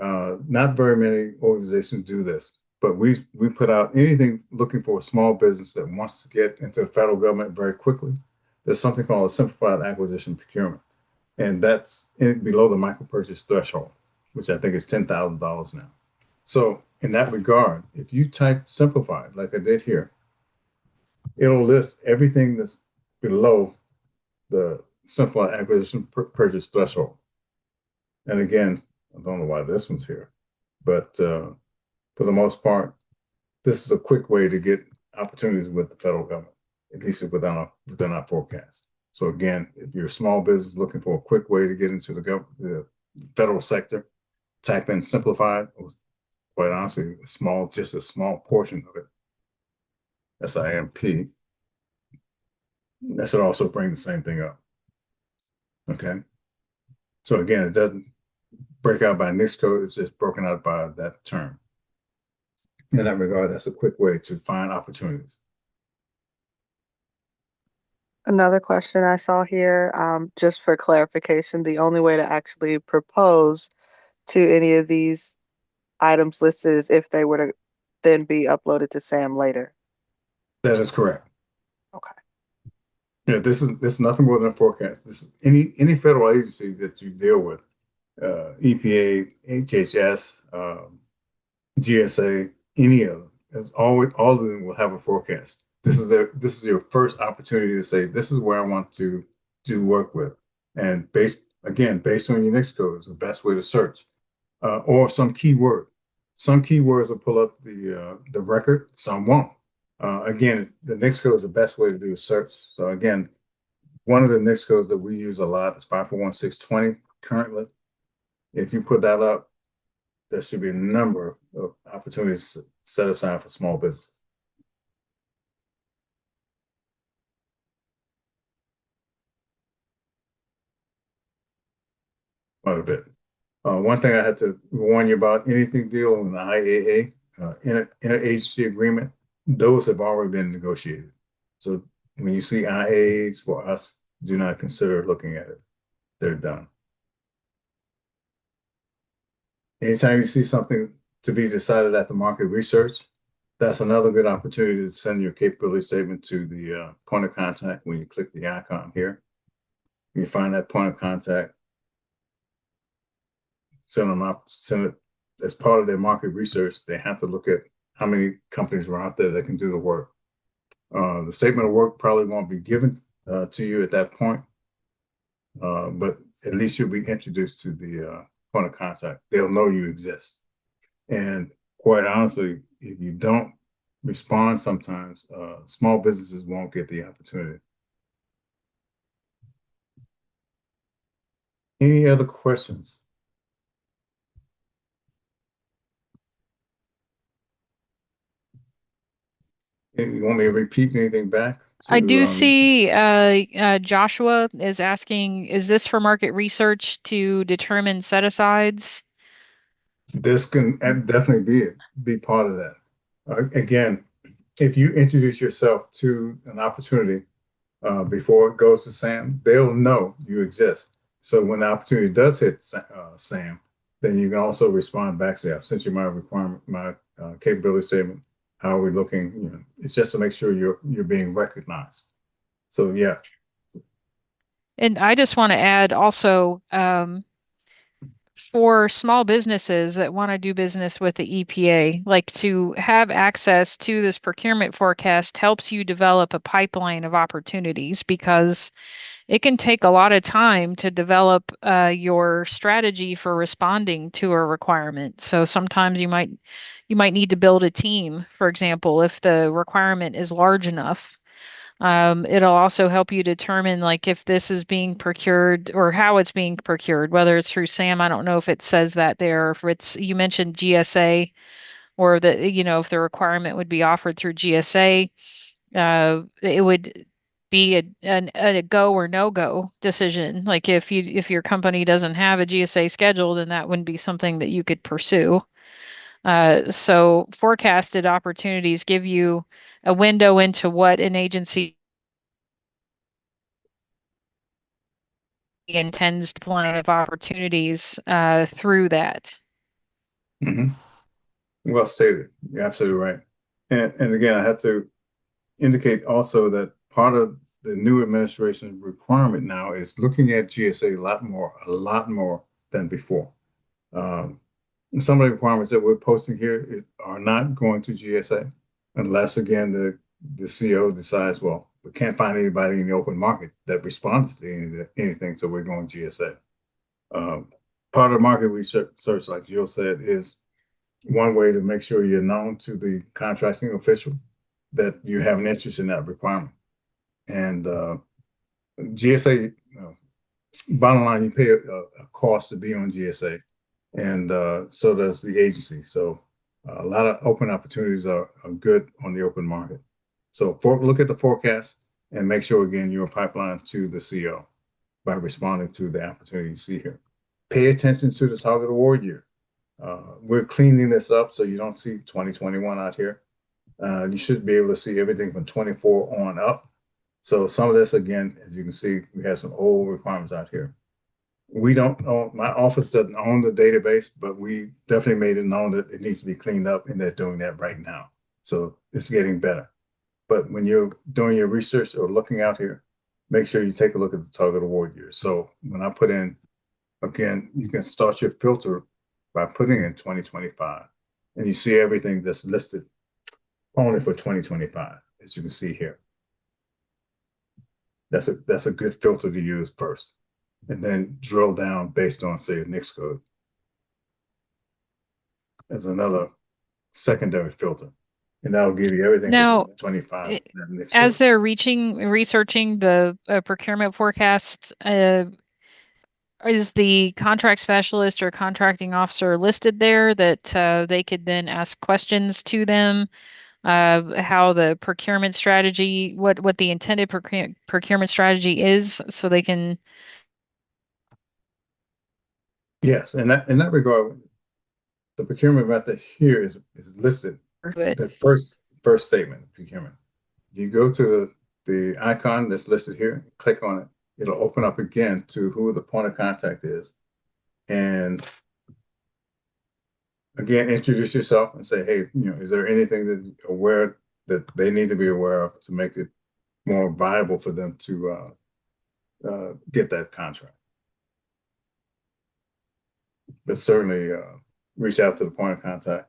[SPEAKER 3] Not very many organizations do this, but we put out anything looking for a small business that wants to get into the federal government very quickly. There's something called a simplified acquisition procurement, and that's below the micro purchase threshold, which I think is $10,000 now. So in that regard, if you type simplified, like I did here, it'll list everything that's below the simplified acquisition purchase threshold. And again, I don't know why this one's here, but for the most part, this is a quick way to get opportunities with the federal government, at least within our forecast. So again, if you're a small business looking for a quick way to get into the federal sector, type in simplified. Quite honestly, just a small portion of it. SIMP. That should also bring the same thing up. Okay. So again, it doesn't break out by NICS code, it's just broken out by that term. In that regard, that's a quick way to find opportunities.
[SPEAKER 1] Another question I saw here, just for clarification, the only way to actually propose to any of these items listed is if they were to then be uploaded to SAM later.
[SPEAKER 3] That is correct.
[SPEAKER 1] Okay.
[SPEAKER 3] Yeah, this is nothing more than a forecast. This is any federal agency that you deal with, EPA, HHS, GSA, any of them. It's always all of them will have a forecast. This is your first opportunity to say this is where I want to do work with, and based on your NICS code is the best way to search, or some keyword. Some keywords will pull up the record. Some won't. Again, the NICS code is the best way to do a search. So again, one of the NICS codes that we use a lot is 541620 currently. If you put that up, there should be a number of opportunities set aside for small business. Quite a bit. One thing I had to warn you about, anything dealing with the IAA, interagency agreement, those have already been negotiated. So when you see IAAs for us, do not consider looking at it. They're done. Anytime you see something to be decided at the market research, that's another good opportunity to send your capability statement to the point of contact when you click the icon here. You find that point of contact, send it as part of their market research. They have to look at how many companies are out there that can do the work. The statement of work probably won't be given to you at that point, but at least you'll be introduced to the point of contact. They'll know you exist. And quite honestly, if you don't respond sometimes, small businesses won't get the opportunity. Any other questions? You want me to repeat anything back
[SPEAKER 2] I do
[SPEAKER 3] to
[SPEAKER 2] see Joshua is asking, is this for market research to determine set-asides?
[SPEAKER 3] this can definitely be part of that. Again, if you introduce yourself to an opportunity before it goes to Sam, they'll know you exist. So when the opportunity does hit Sam, then you can also respond back, say, I've sent you my requirement, my capability statement. How are we looking? You know, it's just to make sure you're being recognized. So yeah.
[SPEAKER 2] And I just want to add also, for small businesses that want to do business with the EPA, like to have access to this procurement forecast helps you develop a pipeline of opportunities because it can take a lot of time to develop your strategy for responding to a requirement. So sometimes you might need to build a team, for example, if the requirement is large enough. It'll also help you determine like if this is being procured or how it's being procured, whether it's through SAM. I don't know if it says that there, if it's, you mentioned GSA or that, if the requirement would be offered through GSA, it would be a go or no go decision. Like if your company doesn't have a GSA schedule, then that wouldn't be something that you could pursue. So forecasted opportunities give you a window into what an agency intends to plan of opportunities through that.
[SPEAKER 3] Mhm. Well stated. You're absolutely right. And again, I have to indicate also that part of the new administration requirement now is looking at GSA a lot more than before. Um, and some of the requirements that we're posting here are not going to GSA unless, again, the CEO decides, well, we can't find anybody in the open market that responds to anything, so we're going GSA. Part of the market research, like Jill said, is one way to make sure you're known to the contracting official that you have an interest in that requirement. And GSA, bottom line, you pay a cost to be on GSA, and so does the agency. So a lot of open opportunities are good on the open market. So look at the forecast and make sure, again, you're a pipeline to the CO by responding to the opportunity you see here. Pay attention to the target award year. We're cleaning this up so you don't see 2021 out here. You should be able to see everything from 24 on up. So some of this, again, as you can see, we have some old requirements out here. We don't own, my office doesn't own the database, but we definitely made it known that it needs to be cleaned up, and they're doing that right now. So it's getting better. But when you're doing your research or looking out here, make sure you take a look at the target award year. So when I put in, again, you can start your filter by putting in 2025, and you see everything that's listed only for 2025, as you can see here. That's a good filter to use first, and then drill down based on, say, a NICS code as another secondary filter, and that'll give you everything
[SPEAKER 2] Now,
[SPEAKER 3] for 25 NICS
[SPEAKER 2] as
[SPEAKER 3] code.
[SPEAKER 2] they're researching the procurement forecasts, is the contract specialist or contracting officer listed there that they could then ask questions to them? How the procurement strategy, what the intended procurement strategy is, so they can.
[SPEAKER 3] Yes, and in that regard, the procurement method here is listed.
[SPEAKER 2] Do it.
[SPEAKER 3] The first statement of procurement. If you go to the icon that's listed here, click on it, it'll open up again to who the point of contact is. And again, introduce yourself and say, hey, is there anything that they need to be aware of to make it more viable for them to get that contract? But certainly reach out to the point of contact.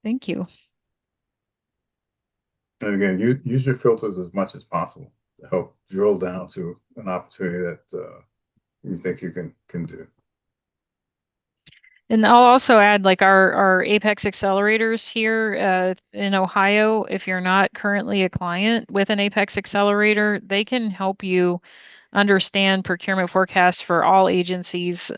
[SPEAKER 2] Thank you.
[SPEAKER 3] And again, use your filters as much as possible to help drill down to an opportunity that you think you can do.
[SPEAKER 2] And I'll also add like our Apex accelerators here in Ohio. If you're not currently a client with an Apex accelerator, they can help you understand procurement forecasts for all agencies.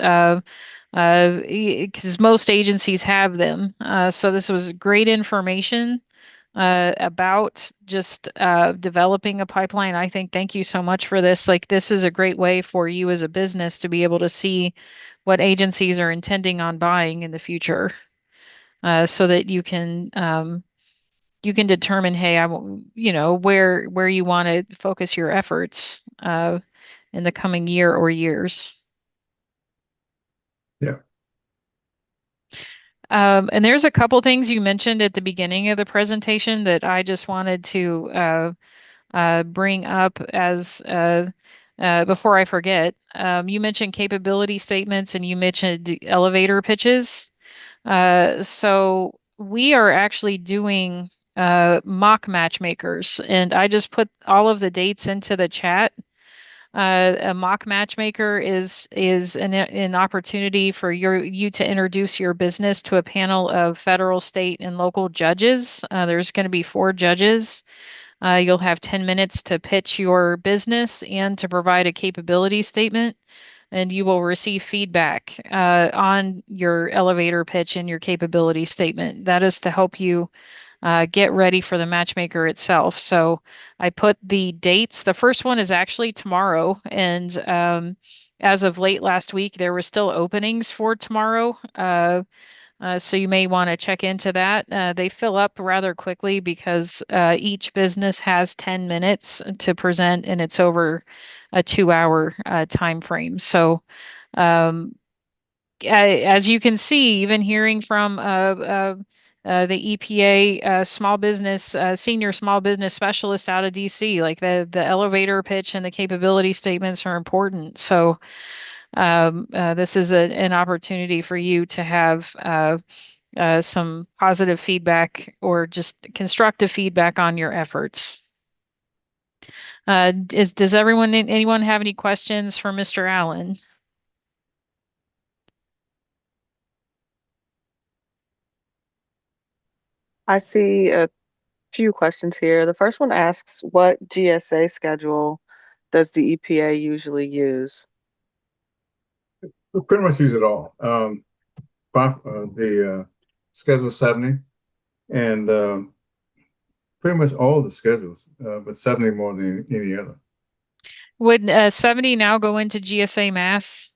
[SPEAKER 2] Because most agencies have them. So this was great information about just developing a pipeline. I think thank you so much for this. Like this is a great way for you as a business to be able to see what agencies are intending on buying in the future, so that you can determine, hey, where you want to focus your efforts in the coming year or years.
[SPEAKER 3] Yeah.
[SPEAKER 2] And there's a couple things you mentioned at the beginning of the presentation that I just wanted to bring up as before I forget. You mentioned capability statements and you mentioned elevator pitches. So we are actually doing mock matchmakers, and I just put all of the dates into the chat. A mock matchmaker is an opportunity for you to introduce your business to a panel of federal, state, and local judges. There's going to be 4 judges. You'll have 10 minutes to pitch your business and to provide a capability statement, and you will receive feedback on your elevator pitch and your capability statement. That is to help you get ready for the matchmaker itself. So I put the dates. The first one is actually tomorrow, and as of late last week, there were still openings for tomorrow. So you may want to check into that. They fill up rather quickly because each business has 10 minutes to present, and it's over a 2-hour time frame. So um, as you can see, even hearing from the EPA small business senior small business specialist out of DC, like the elevator pitch and the capability statements are important. So this is an opportunity for you to have some positive feedback or just constructive feedback on your efforts. Does anyone have any questions for Mr. Allen?
[SPEAKER 1] I see a few questions here. The first one asks, what GSA schedule does the EPA usually use?
[SPEAKER 3] We pretty much use it all. The Schedule 70 and pretty much all the schedules, but 70 more than any other.
[SPEAKER 2] Would 70 now go into GSA Mass?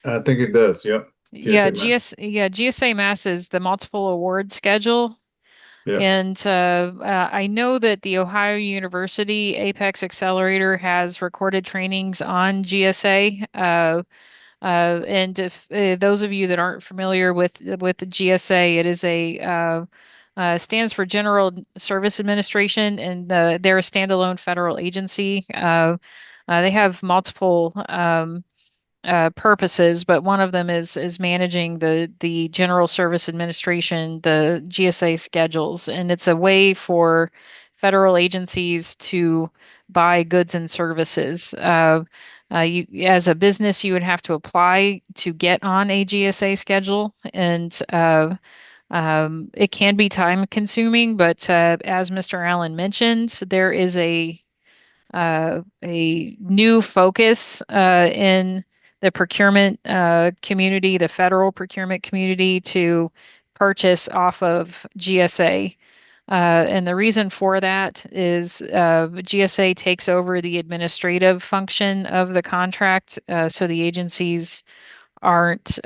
[SPEAKER 3] I think it does. Yep.
[SPEAKER 2] Yeah,
[SPEAKER 3] Mass.
[SPEAKER 2] GSA Mass is the multiple award schedule.
[SPEAKER 3] Yeah.
[SPEAKER 2] And I know that the Ohio University Apex Accelerator has recorded trainings on GSA. And if those of you that aren't familiar with the GSA, it is stands for General Service Administration, and they're a standalone federal agency. They have multiple purposes, but one of them is managing the General Service Administration, the GSA schedules, and it's a way for federal agencies to buy goods and services. As a business, you would have to apply to get on a GSA schedule, and it can be time consuming, but as Mr. Allen mentioned, there is a new focus in the procurement community, the federal procurement community, to purchase off of GSA. And the reason for that is GSA takes over the administrative function of the contract, so the agencies aren't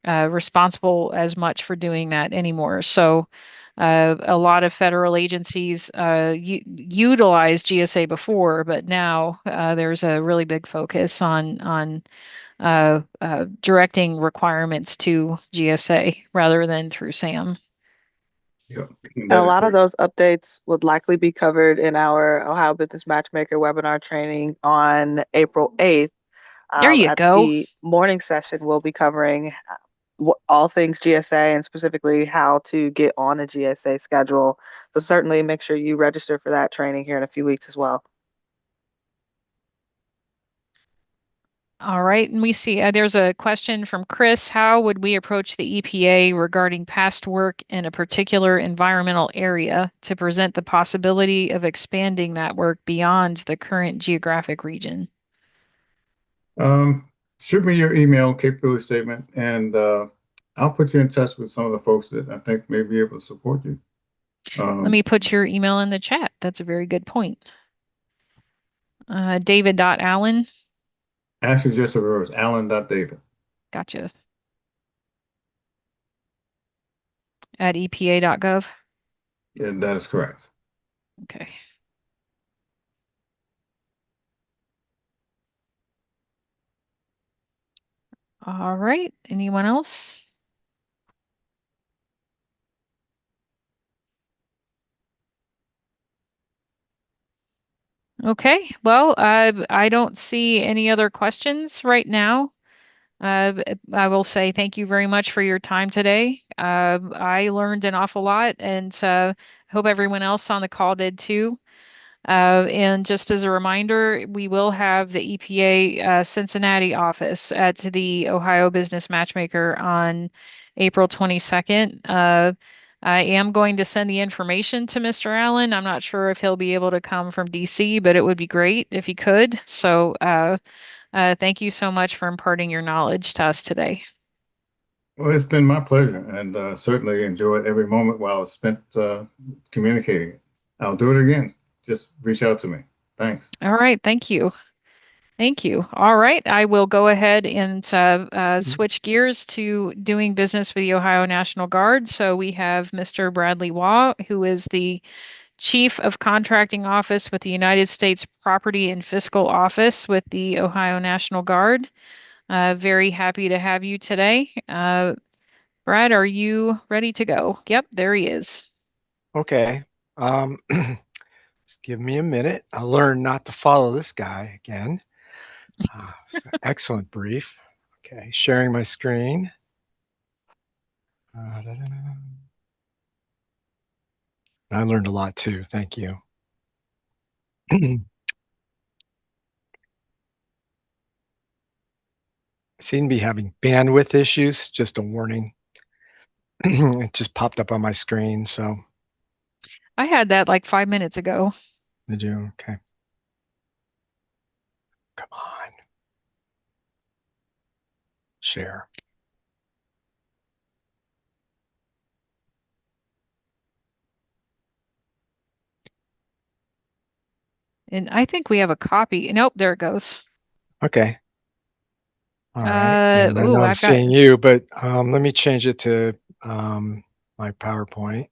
[SPEAKER 2] responsible as much for doing that anymore. So a lot of federal agencies utilize GSA before, but now there's a really big focus on directing requirements to GSA rather than through SAM.
[SPEAKER 3] Yep.
[SPEAKER 1] And a
[SPEAKER 3] That is
[SPEAKER 1] lot of
[SPEAKER 3] correct.
[SPEAKER 1] those updates would likely be covered in our Ohio Business Matchmaker webinar training on April 8th.
[SPEAKER 2] There you
[SPEAKER 1] At
[SPEAKER 2] go.
[SPEAKER 1] the morning session, we'll be covering all things GSA and specifically how to get on a GSA schedule. So certainly make sure you register for that training here in a few weeks as well.
[SPEAKER 2] All right, and we see there's a question from Chris. How would we approach the EPA regarding past work in a particular environmental area to present the possibility of expanding that work beyond the current geographic region?
[SPEAKER 3] Shoot me your email capability statement, and I'll put you in touch with some of the folks that I think may be able to support you.
[SPEAKER 2] Let me put your email in the chat. That's a very good point. David.Allen.
[SPEAKER 3] Actually, just a reverse, Alan.David.
[SPEAKER 2] Gotcha. At EPA.gov.
[SPEAKER 3] Yeah, that is correct.
[SPEAKER 2] Okay. All right. Anyone else? Okay. Well, I don't see any other questions right now. I will say thank you very much for your time today. I learned an awful lot, and hope everyone else on the call did too. And just as a reminder, we will have the EPA Cincinnati office at the Ohio Business Matchmaker on April 22nd. I am going to send the information to Mr. Allen. I'm not sure if he'll be able to come from DC, but it would be great if he could. So thank you so much for imparting your knowledge to us today.
[SPEAKER 3] Well, it's been my pleasure, and certainly enjoyed every moment while I spent communicating. I'll do it again. Just reach out to me. Thanks.
[SPEAKER 2] All right. Thank you. Thank you. All right. I will go ahead and switch gears to doing business with the Ohio National Guard. So we have Mr. Bradley Waugh, who is the Chief of Contracting Office with the United States Property and Fiscal Office with the Ohio National Guard. Very happy to have you today. Brad, are you ready to go? Yep, there he is.
[SPEAKER 4] Okay. Just give me a minute. I'll learn not to follow this guy again. It's an excellent brief. Okay, sharing my screen. I learned a lot too. Thank you. I seem to be having bandwidth issues. Just a warning. It just popped up on my screen. So
[SPEAKER 2] I had that like 5 minutes ago.
[SPEAKER 4] did you? Okay. Come on. Share.
[SPEAKER 2] And I think we have a copy. Nope, there it goes.
[SPEAKER 4] Okay. All right. And I know I'm
[SPEAKER 2] I've got.
[SPEAKER 4] seeing you, but let me change it to my PowerPoint.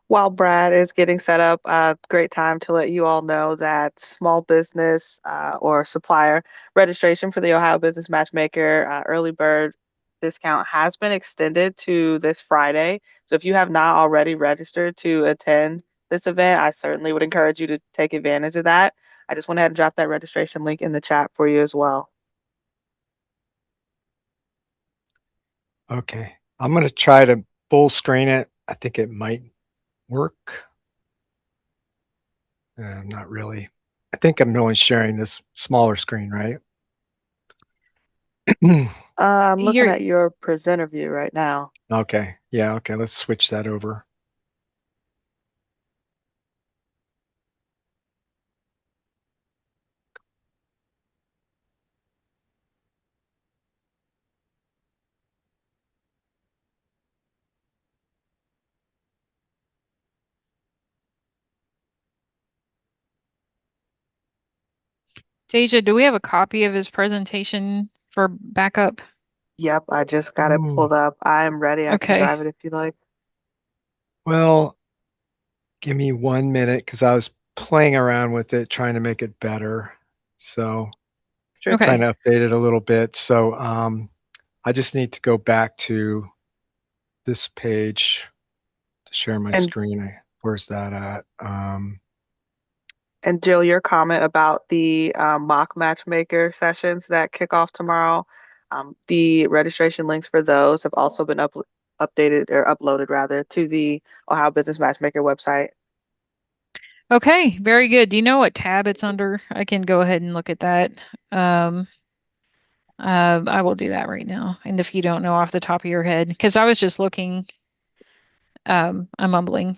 [SPEAKER 1] While Brad is getting set up, great time to let you all know that small business or supplier registration for the Ohio Business Matchmaker early bird discount has been extended to this Friday. So if you have not already registered to attend this event, I certainly would encourage you to take advantage of that. I just went ahead and dropped that registration link in the chat for you as well.
[SPEAKER 4] Okay. I'm going to try to full screen it. I think it might work. Not really. I think I'm only sharing this smaller screen, right?
[SPEAKER 1] I'm looking
[SPEAKER 2] You're,
[SPEAKER 1] at your presenter view right now.
[SPEAKER 4] Okay. Yeah. Okay. Let's switch that over.
[SPEAKER 2] Deja, do we have a copy of his presentation for backup?
[SPEAKER 1] Yep, I just got it
[SPEAKER 4] Ooh.
[SPEAKER 1] pulled up. I'm ready. I can
[SPEAKER 2] Okay.
[SPEAKER 1] drive it if you like.
[SPEAKER 4] Well, give me 1 minute because I was playing around with it, trying to make it better. So
[SPEAKER 1] Sure
[SPEAKER 2] Okay.
[SPEAKER 4] trying
[SPEAKER 1] thing.
[SPEAKER 4] to update it a little bit. So I just need to go back to this page to share my
[SPEAKER 1] And
[SPEAKER 4] screen. Where's that at?
[SPEAKER 1] And Jill, your comment about the mock matchmaker sessions that kick off tomorrow, the registration links for those have also been updated or uploaded rather to the Ohio Business Matchmaker website.
[SPEAKER 2] Okay, very good. Do you know what tab it's under? I can go ahead and look at that. I will do that right now. And if you don't know off the top of your head, because I was just looking, I'm mumbling.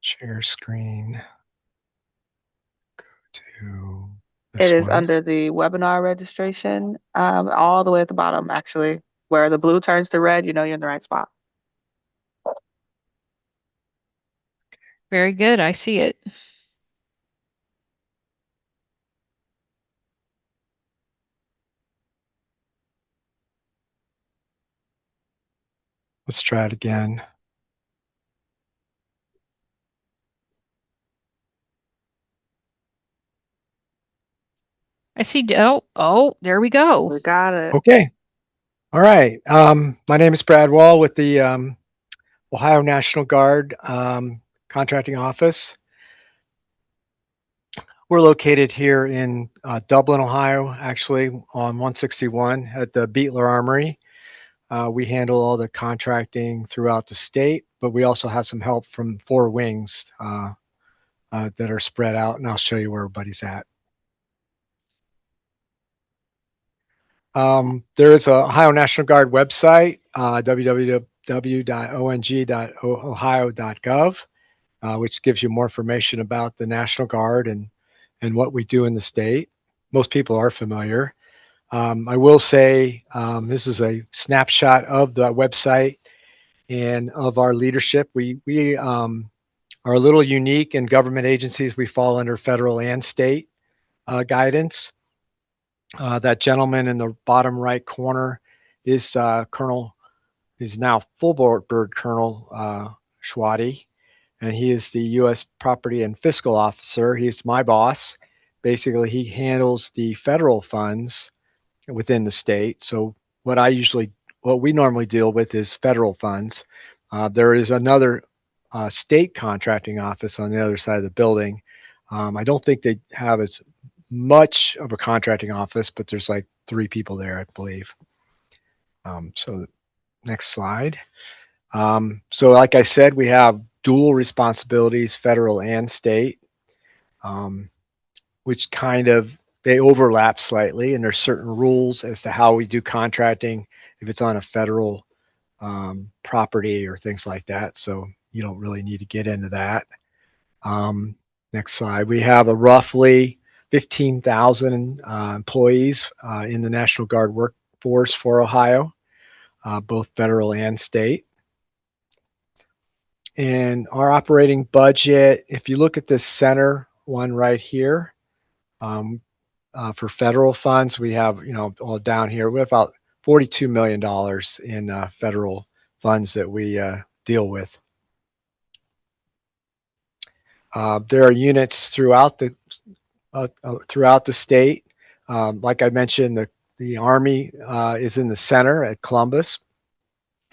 [SPEAKER 4] Share screen. Go to
[SPEAKER 1] It
[SPEAKER 4] this
[SPEAKER 1] is
[SPEAKER 4] one.
[SPEAKER 1] under the webinar registration, all the way at the bottom, actually, where the blue turns to red, you know you're in the right spot.
[SPEAKER 2] Very good. I see it.
[SPEAKER 4] Let's try it again.
[SPEAKER 2] I see. Oh, there we go.
[SPEAKER 1] We got it.
[SPEAKER 4] Okay. All right. My name is Brad Wall with the Ohio National Guard Contracting Office. We're located here in Dublin, Ohio, actually on 161 at the Beetler Armory. We handle all the contracting throughout the state, but we also have some help from 4 wings that are spread out, and I'll show you where everybody's at. There is a Ohio National Guard website, www.ong.ohio.gov, which gives you more information about the National Guard and what we do in the state. Most people are familiar. I will say this is a snapshot of the website and of our leadership. We are a little unique in government agencies. We fall under federal and state guidance. That gentleman in the bottom right corner is Colonel, he's now full bird Colonel Schwati, and he is the U.S. Property and Fiscal Officer. He's my boss. Basically, he handles the federal funds within the state. So what we normally deal with is federal funds. There is another state contracting office on the other side of the building. I don't think they have as much of a contracting office, but there's like 3 people there, I believe. So next slide. So like I said, we have dual responsibilities, federal and state, which kind of they overlap slightly, and there's certain rules as to how we do contracting if it's on a federal property or things like that. So you don't really need to get into that. Next slide. We have a roughly 15,000 employees in the National Guard workforce for Ohio, both federal and state. And our operating budget, if you look at this center one right here, for federal funds, we have, all down here, we have about $42 million in federal funds that we deal with. There are units throughout the state. Like I mentioned, the Army is in the center at Columbus.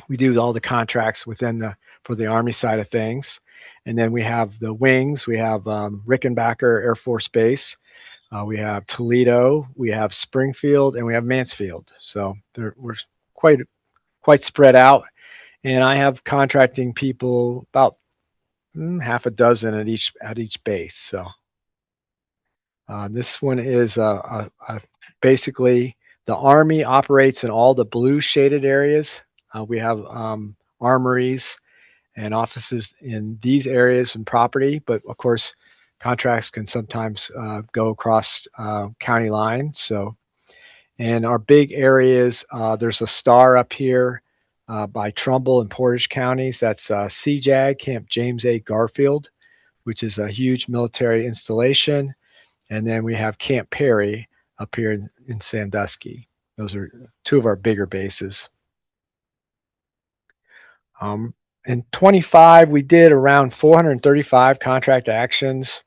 [SPEAKER 4] We do all the contracts for the Army side of things. And then we have the wings. We have Rickenbacker Air Force Base. We have Toledo, we have Springfield, and we have Mansfield. So we're quite spread out. And I have contracting people about half a dozen at each base. So this one is basically the Army operates in all the blue shaded areas. We have armories and offices in these areas and property, but of course, contracts can sometimes go across county lines. So, and our big areas, there's a star up here by Trumbull and Portage counties. That's CJAG, Camp James A. Garfield, which is a huge military installation. And then we have Camp Perry up here in Sandusky. Those are 2 of our bigger bases. In 25, we did around 435 contract actions.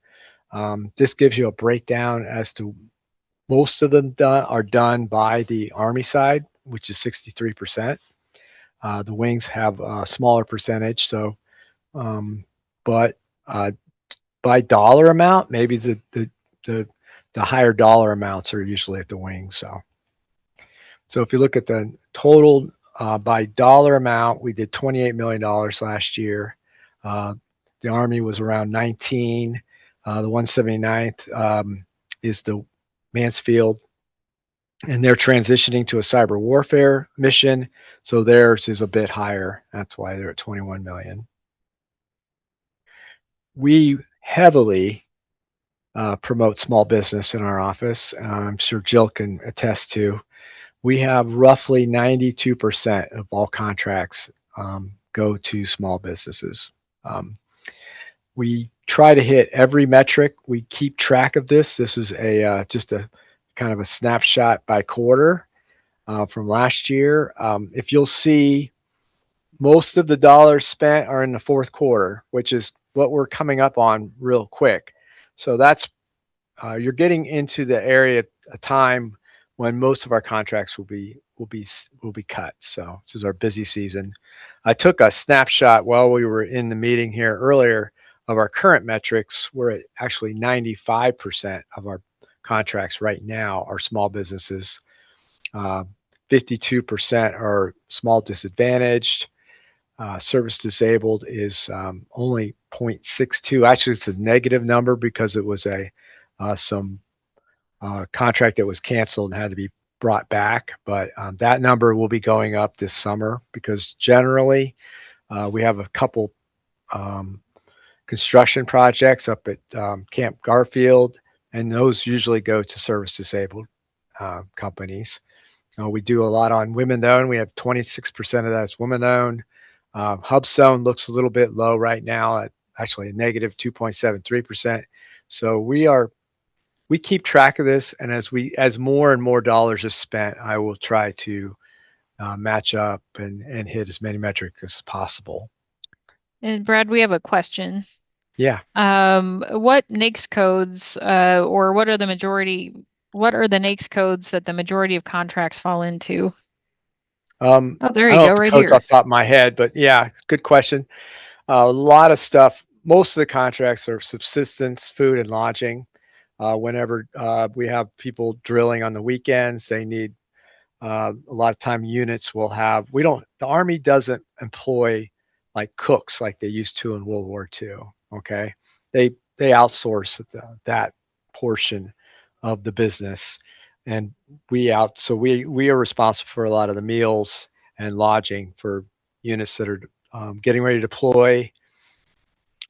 [SPEAKER 4] This gives you a breakdown as to most of them are done by the Army side, which is 63%. The wings have a smaller percentage. So, but by dollar amount, maybe the higher dollar amounts are usually at the wings. So if you look at the total by dollar amount, we did $28 million last year. The Army was around 19. The 179th is the Mansfield, and they're transitioning to a cyber warfare mission. So theirs is a bit higher. That's why they're at 21 million. We heavily promote small business in our office. I'm sure Jill can attest to. We have roughly 92% of all contracts go to small businesses. We try to hit every metric. We keep track of this. This is a just a kind of a snapshot by quarter from last year. If you'll see, most of the dollars spent are in the fourth quarter, which is what we're coming up on real quick. So that's you're getting into the area at a time when most of our contracts will be cut. So this is our busy season. I took a snapshot while we were in the meeting here earlier of our current metrics. We're at actually 95% of our contracts right now are small businesses. 52% are small disadvantaged. Service disabled is only 0.62. Actually, it's a negative number because it was some contract that was canceled and had to be brought back. But that number will be going up this summer because generally we have a couple construction projects up at Camp Garfield, and those usually go to service disabled companies. We do a lot on women-owned. We have 26% of that is women-owned. HubZone looks a little bit low right now at actually a negative 2.73%. So we keep track of this, and as more and more dollars are spent, I will try to match up and hit as many metrics as possible.
[SPEAKER 2] And Brad, we have a question.
[SPEAKER 4] Yeah.
[SPEAKER 2] What NAICS codes or what are the NAICS codes that the majority of contracts fall into? Oh, there you go, right
[SPEAKER 4] codes
[SPEAKER 2] here.
[SPEAKER 4] off the top of my head, but yeah, good question. A lot of stuff. Most of the contracts are subsistence, food, and lodging. Whenever we have people drilling on the weekends, they need a lot of time units will have. The Army doesn't employ like cooks like they used to in World War II. Okay, they outsource that portion of the business, and we are responsible for a lot of the meals and lodging for units that are getting ready to deploy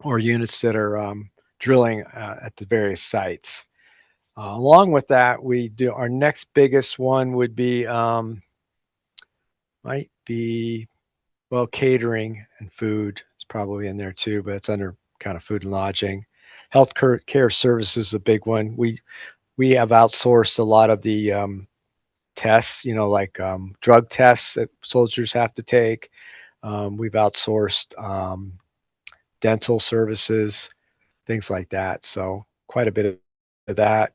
[SPEAKER 4] or units that are drilling at the various sites. Along with that, we do our next biggest one would be catering and food. It's probably in there too, but it's under kind of food and lodging. Health care services is a big one. We have outsourced a lot of the tests, like drug tests that soldiers have to take. We've outsourced dental services, things like that. So quite a bit of that.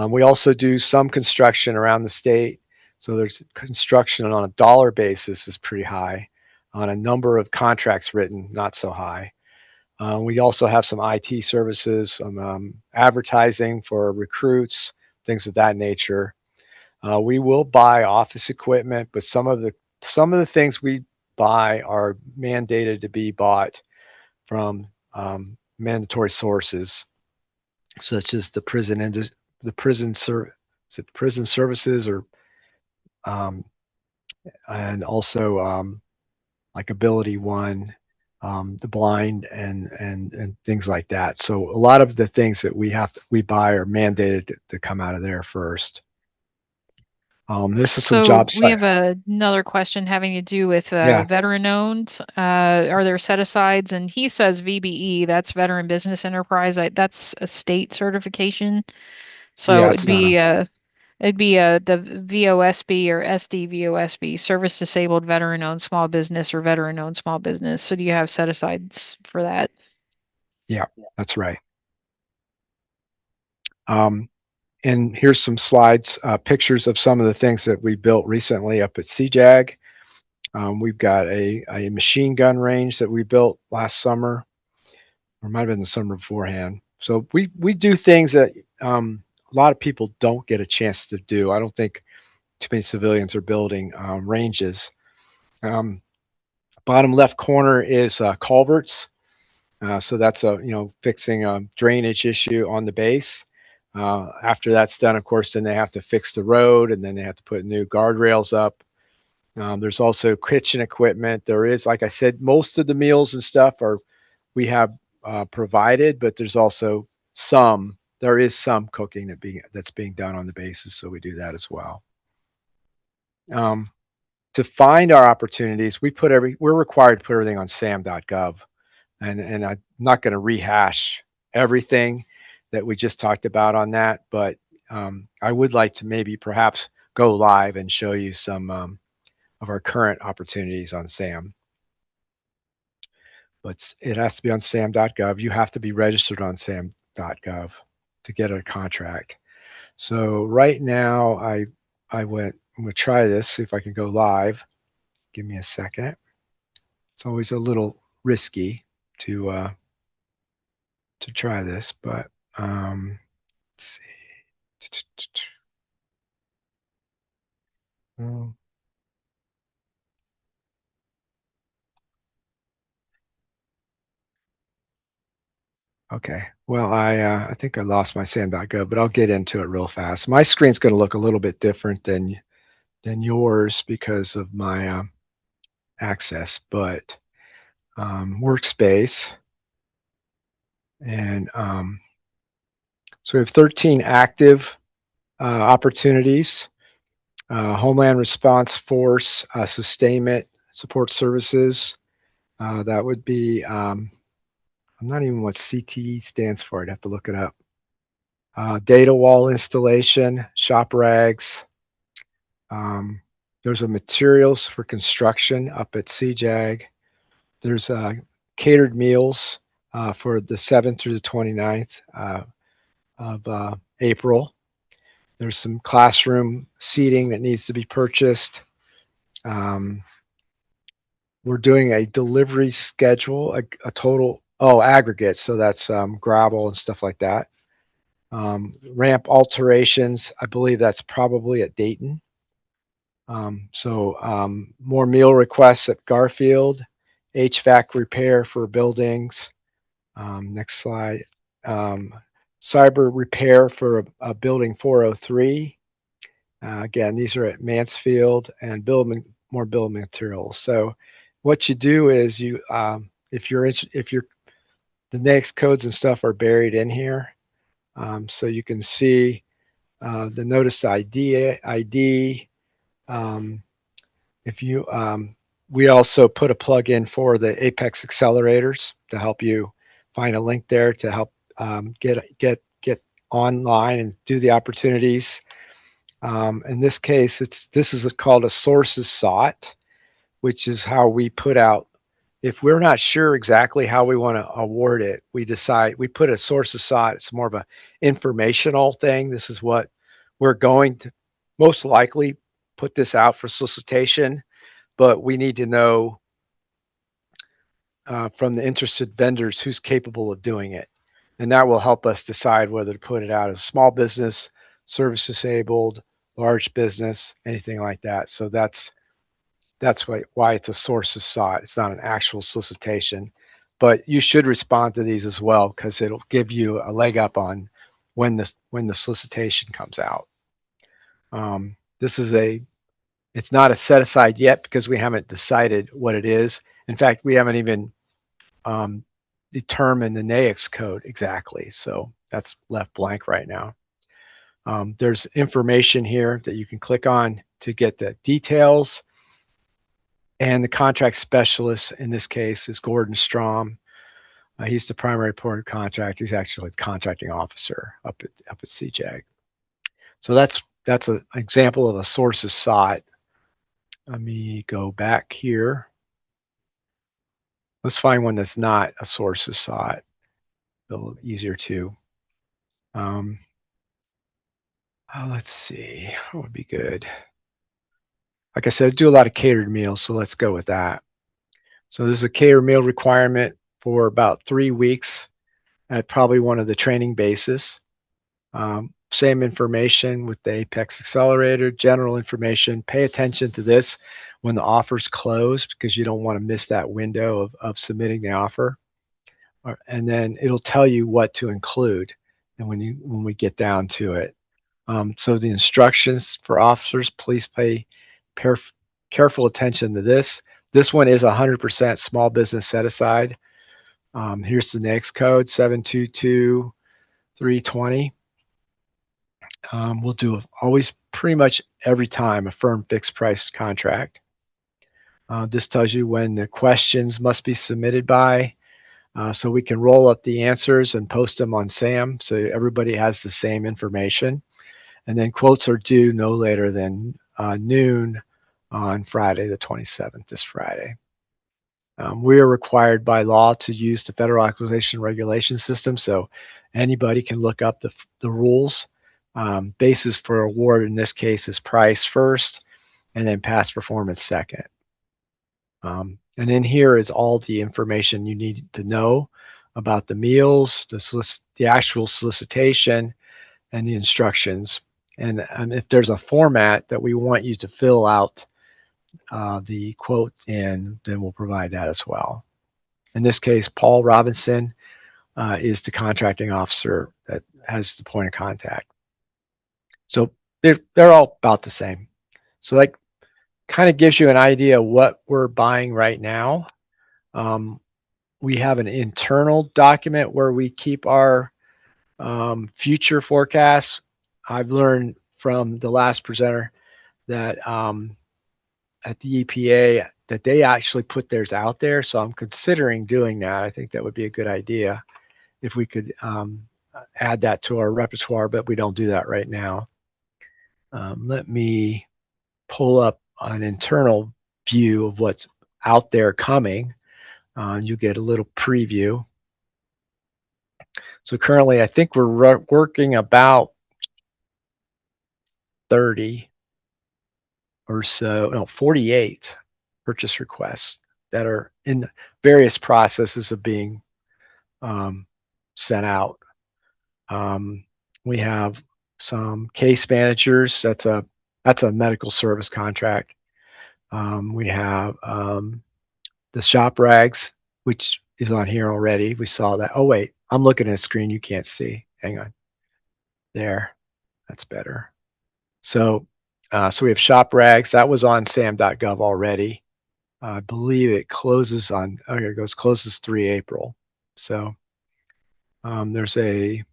[SPEAKER 4] We also do some construction around the state. So there's construction on a dollar basis is pretty high. On a number of contracts written, not so high. We also have some IT services, some advertising for recruits, things of that nature. We will buy office equipment, but some of the things we buy are mandated to be bought from mandatory sources, such as the prison services, or and also like Ability One, the blind, and things like that. So a lot of the things that we buy are mandated to come out of there first. This is some job
[SPEAKER 2] We have another question having to do with veteran owned. Are there set asides? And he says VBE, that's Veteran Business Enterprise. That's a state certification. So
[SPEAKER 4] Yeah,
[SPEAKER 2] it'd be the VOSB or SDVOSB, Service Disabled Veteran Owned Small Business or Veteran Owned Small Business. So do you have set asides for that?
[SPEAKER 4] Yeah, that's right. And here's some slides, pictures of some of the things that we built recently up at CJAG. We've got a machine gun range that we built last summer, or might have been the summer beforehand. So we do things that a lot of people don't get a chance to do. I don't think too many civilians are building ranges. Bottom left corner is culverts. So that's fixing a drainage issue on the base. After that's done, of course, then they have to fix the road, and then they have to put new guardrails up. There's also kitchen equipment. There is, like I said, most of the meals and stuff we have provided, but there's also there is some cooking that's being done on the bases, so we do that as well. To find our opportunities, we're required to put everything on sam.gov, and I'm not going to rehash everything that we just talked about on that, but I would like to maybe perhaps go live and show you some of our current opportunities on SAM. But it has to be on sam.gov. You have to be registered on sam.gov to get a contract. So right now I'm going to try this, see if I can go live. Give me a second. It's always a little risky to try this, but let's see. Okay. Well, I think I lost my sam.gov, but I'll get into it real fast. My screen's going to look a little bit different than yours because of my access, but workspace, and so we have 13 active opportunities. Homeland Response Force Sustainment Support Services. That would be, I'm not even what CTE stands for. I'd have to look it up. Data wall installation, shop rags. There's a materials for construction up at CJAG. There's catered meals for the 7th through the 29th of April. There's some classroom seating that needs to be purchased. We're doing a delivery schedule, a total, aggregate. So that's gravel and stuff like that. Ramp alterations, I believe that's probably at Dayton. More meal requests at Garfield, HVAC repair for buildings. Next slide. Cyber repair for a building 403. Again, these are at Mansfield, and more build materials. So what you do is you, if you're the next codes and stuff are buried in here. So you can see the notice ID. If you, we also put a plug in for the Apex accelerators to help you find a link there to help get online and do the opportunities. In this case, this is called a sources sought, which is how we put out. If we're not sure exactly how we want to award it, we put a sources sought. It's more of an informational thing. This is what we're going to most likely put this out for solicitation, but we need to know from the interested vendors who's capable of doing it. And that will help us decide whether to put it out as small business, service disabled, large business, anything like that. So that's why it's a sources sought. It's not an actual solicitation, but you should respond to these as well, because it'll give you a leg up on when the solicitation comes out. It's not a set aside yet because we haven't decided what it is. In fact, we haven't even determined the NAICS code exactly. So that's left blank right now. There's information here that you can click on to get the details. And the contract specialist in this case is Gordon Strom. He's the primary point of contact. He's actually the contracting officer up at CJAG. So that's an example of a sources sought. Let me go back here. Let's find one that's not a sources sought. A little easier to. Let's see. What would be good? Like I said, I do a lot of catered meals, so let's go with that. So this is a catered meal requirement for about 3 weeks at probably one of the training bases. Same information with the Apex Accelerator, general information. Pay attention to this. when the offer's closed, because you don't want to miss that window of submitting the offer. And then it'll tell you what to include. And when we get down to it, so the instructions for officers, please pay careful attention to this. This one is 100% small business set aside. Here's the next code, 722320. We'll do always pretty much every time a firm fixed price contract. This tells you when the questions must be submitted by, so we can roll up the answers and post them on SAM so everybody has the same information. And then quotes are due no later than noon on Friday, the 27th, this Friday. We are required by law to use the Federal Acquisition Regulation System, so anybody can look up the rules. Basis for award in this case is price first, and then past performance second. And in here is all the information you need to know about the meals, the actual solicitation, and the instructions. And if there's a format that we want you to fill out the quote in, then we'll provide that as well. In this case, Paul Robinson is the contracting officer that has the point of contact. So they're all about the same. So that kind of gives you an idea of what we're buying right now. We have an internal document where we keep our future forecasts. I've learned from the last presenter that at the EPA that they actually put theirs out there. So I'm considering doing that. I think that would be a good idea if we could add that to our repertoire, but we don't do that right now. Let me pull up an internal view of what's out there coming. You get a little preview. So currently, I think we're working about 30 or so, no, 48 purchase requests that are in various processes of being sent out. We have some case managers. That's a medical service contract. We have the shop rags, which is on here already. We saw that. Oh wait, I'm looking at a screen you can't see. Hang on. There, that's better. So we have shop rags. That was on sam.gov already. I believe it closes on, oh, here it goes, closes 3 April. So there's a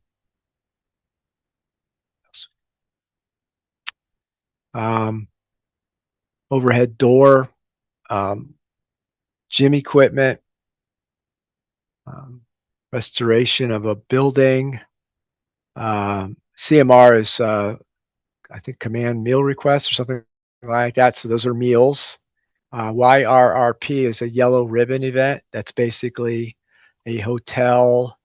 [SPEAKER 4] overhead door, gym equipment, restoration of a building. CMR is, I think, command meal requests or something like that. So those are meals. YRRP is a yellow ribbon event. That's basically a hotel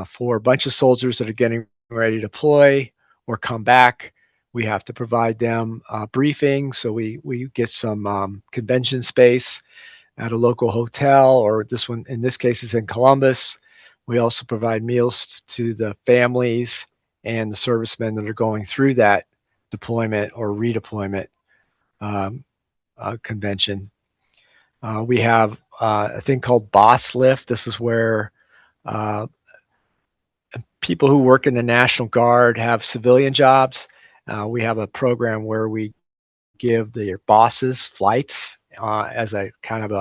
[SPEAKER 4] for a bunch of soldiers that are getting ready to deploy or come back. We have to provide them a briefing. So we get some convention space at a local hotel, or this one, in this case, is in Columbus. We also provide meals to the families and the servicemen that are going through that deployment or redeployment convention. We have a thing called Boss Lift. This is where people who work in the National Guard have civilian jobs. We have a program where we give their bosses flights as a kind of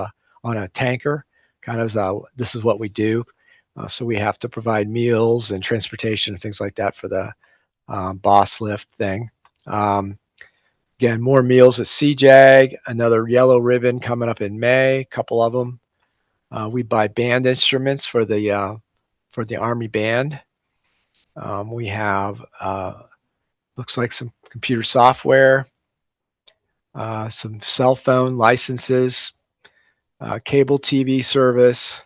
[SPEAKER 4] on a tanker, kind of as this is what we do. So we have to provide meals and transportation and things like that for the Boss Lift thing. Again, more meals at CJAG, another yellow ribbon coming up in May, a couple of them. We buy band instruments for the Army band. We have, looks like some computer software, some cell phone licenses, cable TV service.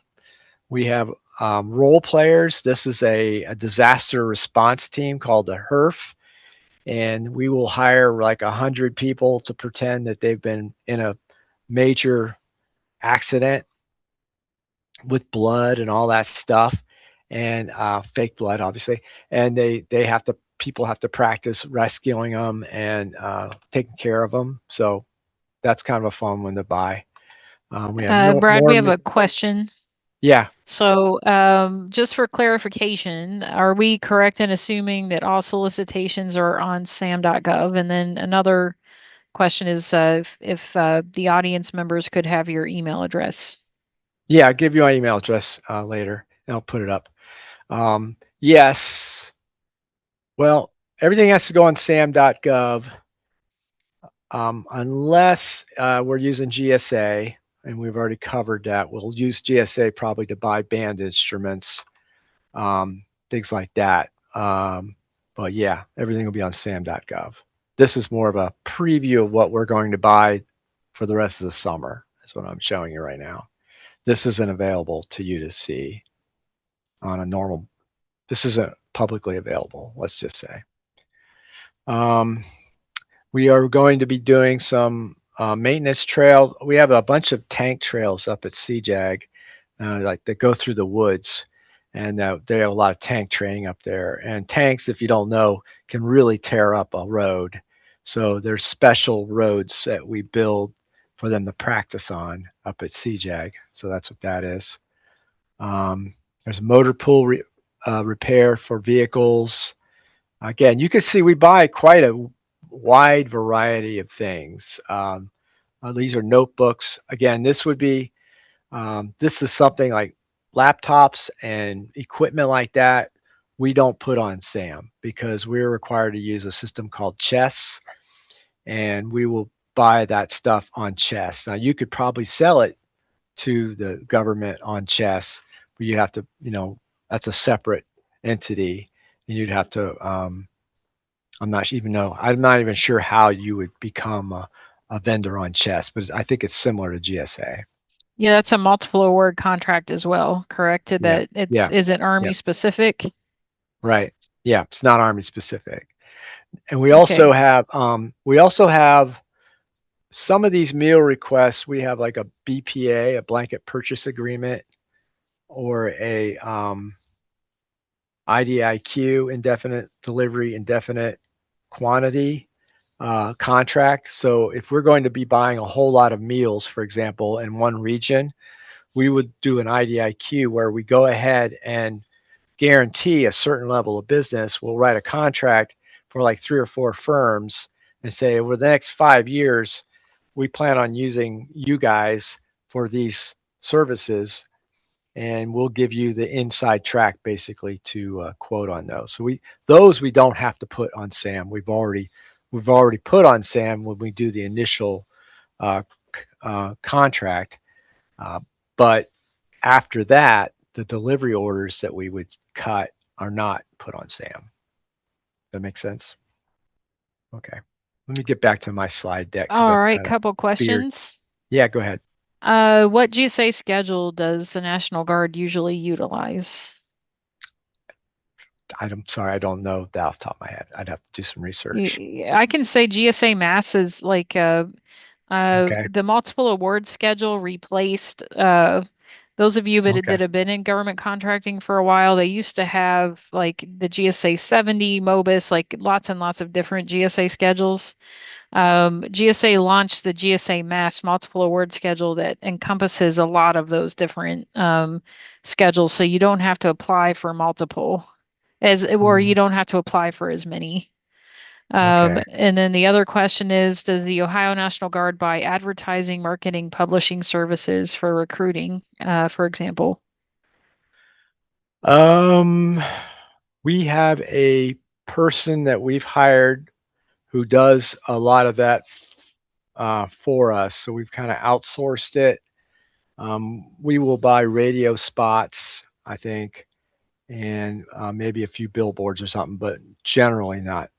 [SPEAKER 4] We have role players. This is a disaster response team called the HERF. And we will hire like 100 people to pretend that they've been in a major accident with blood and all that stuff, and fake blood, obviously. And people have to practice rescuing them and taking care of them. So that's kind of a fun one to buy. We have
[SPEAKER 2] Brad,
[SPEAKER 4] more.
[SPEAKER 2] we have a question.
[SPEAKER 4] Yeah.
[SPEAKER 2] So, just for clarification, are we correct in assuming that all solicitations are on sam.gov? And then another question is if the audience members could have your email address.
[SPEAKER 4] Yeah, I'll give you my email address later, and I'll put it up. Yes. Well, everything has to go on sam.gov unless we're using GSA, and we've already covered that. We'll use GSA probably to buy band instruments, things like that. But yeah, everything will be on sam.gov. This is more of a preview of what we're going to buy for the rest of the summer. That's what I'm showing you right now. This isn't available to you to see on a normal. This isn't publicly available, let's just say. We are going to be doing some maintenance trail. We have a bunch of tank trails up at CJAG, like that go through the woods, and they have a lot of tank training up there. And tanks, if you don't know, can really tear up a road. So there's special roads that we build for them to practice on up at CJAG. So that's what that is. There's a motor pool repair for vehicles. Again, you can see we buy quite a wide variety of things. These are notebooks. Again, this would be, this is something like laptops and equipment like that. We don't put on SAM because we're required to use a system called Chess, and we will buy that stuff on Chess. Now, you could probably sell it to the government on Chess, but you have to, that's a separate entity, and you'd have to, I'm not even sure how you would become a vendor on Chess, but I think it's similar to GSA.
[SPEAKER 2] Yeah, that's a multiple award contract as well, correct?
[SPEAKER 4] Yeah,
[SPEAKER 2] That
[SPEAKER 4] yeah,
[SPEAKER 2] isn't Army
[SPEAKER 4] yeah.
[SPEAKER 2] specific.
[SPEAKER 4] Right. Yeah, it's not Army specific. And we
[SPEAKER 2] Okay.
[SPEAKER 4] also have some of these meal requests. We have like a BPA, a blanket purchase agreement, or a IDIQ, indefinite delivery, indefinite quantity contract. So if we're going to be buying a whole lot of meals, for example, in one region, we would do an IDIQ where we go ahead and guarantee a certain level of business. We'll write a contract for like 3 or 4 firms and say, over the next 5 years, we plan on using you guys for these services, and we'll give you the inside track basically to quote on those. So we don't have to put on SAM. We've already put on SAM when we do the initial contract, but after that, the delivery orders that we would cut are not put on SAM. That makes sense? Okay. Let me get back to my slide deck.
[SPEAKER 2] All right, couple questions.
[SPEAKER 4] Yeah, go ahead.
[SPEAKER 2] What GSA schedule does the National Guard usually utilize?
[SPEAKER 4] I'm sorry, I don't know that off the top of my head. I'd have to do some research.
[SPEAKER 2] I can say GSA Mass is like
[SPEAKER 4] Okay.
[SPEAKER 2] the multiple award schedule replaced those of you that have been in government contracting for a while. They used to have like the GSA 70 MOBIS, like lots and lots of different GSA schedules. GSA launched the GSA Mass multiple award schedule that encompasses a lot of those different schedules, so you don't have to apply for multiple or you don't have to apply for as many. And then the other question is, does the Ohio National Guard buy advertising, marketing, publishing services for recruiting, for example?
[SPEAKER 4] We have a person that we've hired who does a lot of that for us. So we've kind of outsourced it. We will buy radio spots, I think, and maybe a few billboards or something, but generally not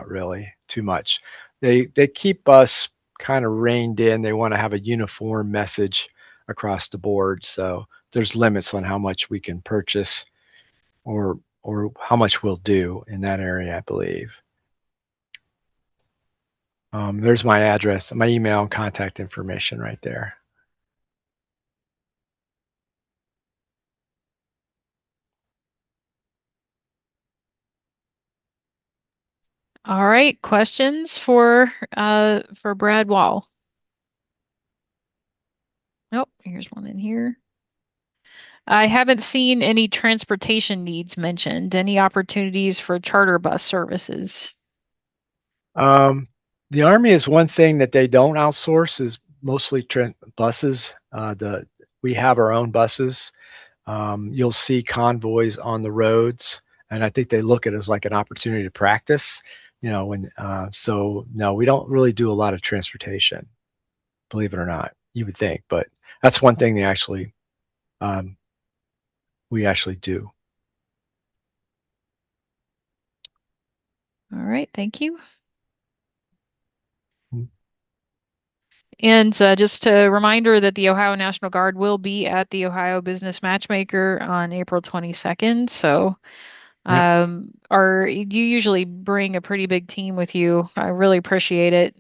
[SPEAKER 4] really too much. They keep us kind of reined in. They want to have a uniform message across the board. So there's limits on how much we can purchase or how much we'll do in that area, I believe. There's my address, my email and contact information right there.
[SPEAKER 2] All right, questions for Brad Wall? Oh, here's one in here. I haven't seen any transportation needs mentioned. Any opportunities for charter bus services?
[SPEAKER 4] The Army is one thing that they don't outsource is mostly buses. We have our own buses. You'll see convoys on the roads, and I think they look at it as like an opportunity to practice. So no, we don't really do a lot of transportation, believe it or not. You would think, but that's one thing um, we actually do.
[SPEAKER 2] All right, thank you.
[SPEAKER 4] Mm.
[SPEAKER 2] And just a reminder that the Ohio National Guard will be at the Ohio Business Matchmaker on April 22nd. So,
[SPEAKER 4] Yep.
[SPEAKER 2] you usually bring a pretty big team with you. I really appreciate it.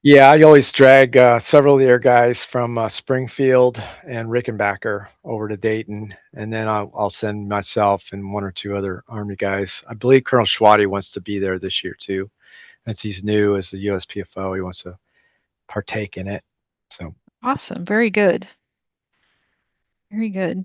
[SPEAKER 4] Yeah, I always drag several of their guys from Springfield and Rickenbacker over to Dayton, and then I'll send myself and one or two other Army guys. I believe Colonel Schwati wants to be there this year too, since he's new as the USPFO. He wants to partake in it. So
[SPEAKER 2] Awesome. Very good. Very good.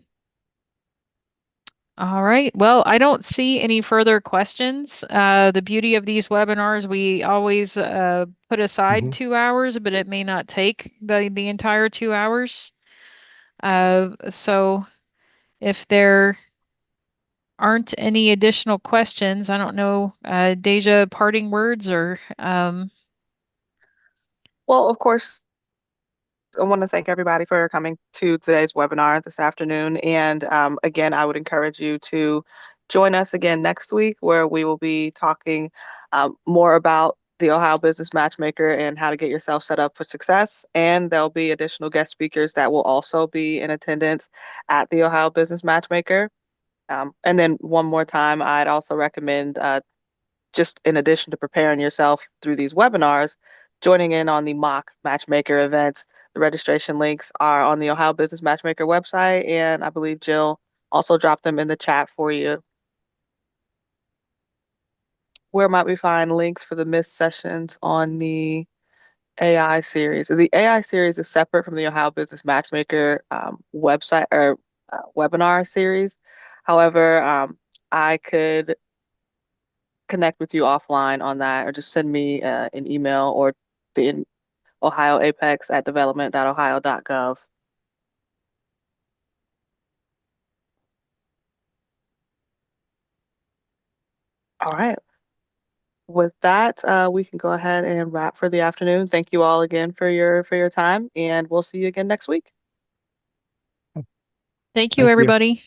[SPEAKER 2] All right. Well, I don't see any further questions. The beauty of these webinars, we always put aside
[SPEAKER 4] mhm.
[SPEAKER 2] 2 hours, but it may not take the entire 2 hours. So if there aren't any additional questions, I don't know, Deja, parting words or
[SPEAKER 1] Well, of course, I want to thank everybody for coming to today's webinar this afternoon. And again, I would encourage you to join us again next week, where we will be talking more about the Ohio Business Matchmaker and how to get yourself set up for success. And there'll be additional guest speakers that will also be in attendance at the Ohio Business Matchmaker. And then one more time, I'd also recommend just in addition to preparing yourself through these webinars, joining in on the mock matchmaker events. The registration links are on the Ohio Business Matchmaker website, and I believe Jill also dropped them in the chat for you. Where might we find links for the missed sessions on the AI series? The AI series is separate from the Ohio Business Matchmaker website or webinar series. However, I could connect with you offline on that, or just send me an email or the Ohio Apex at development.ohio.gov. All right. With that, we can go ahead and wrap for the afternoon. Thank you all again for your time, and we'll see you again next week.
[SPEAKER 2] thank you,
[SPEAKER 4] Thank you.
[SPEAKER 2] everybody.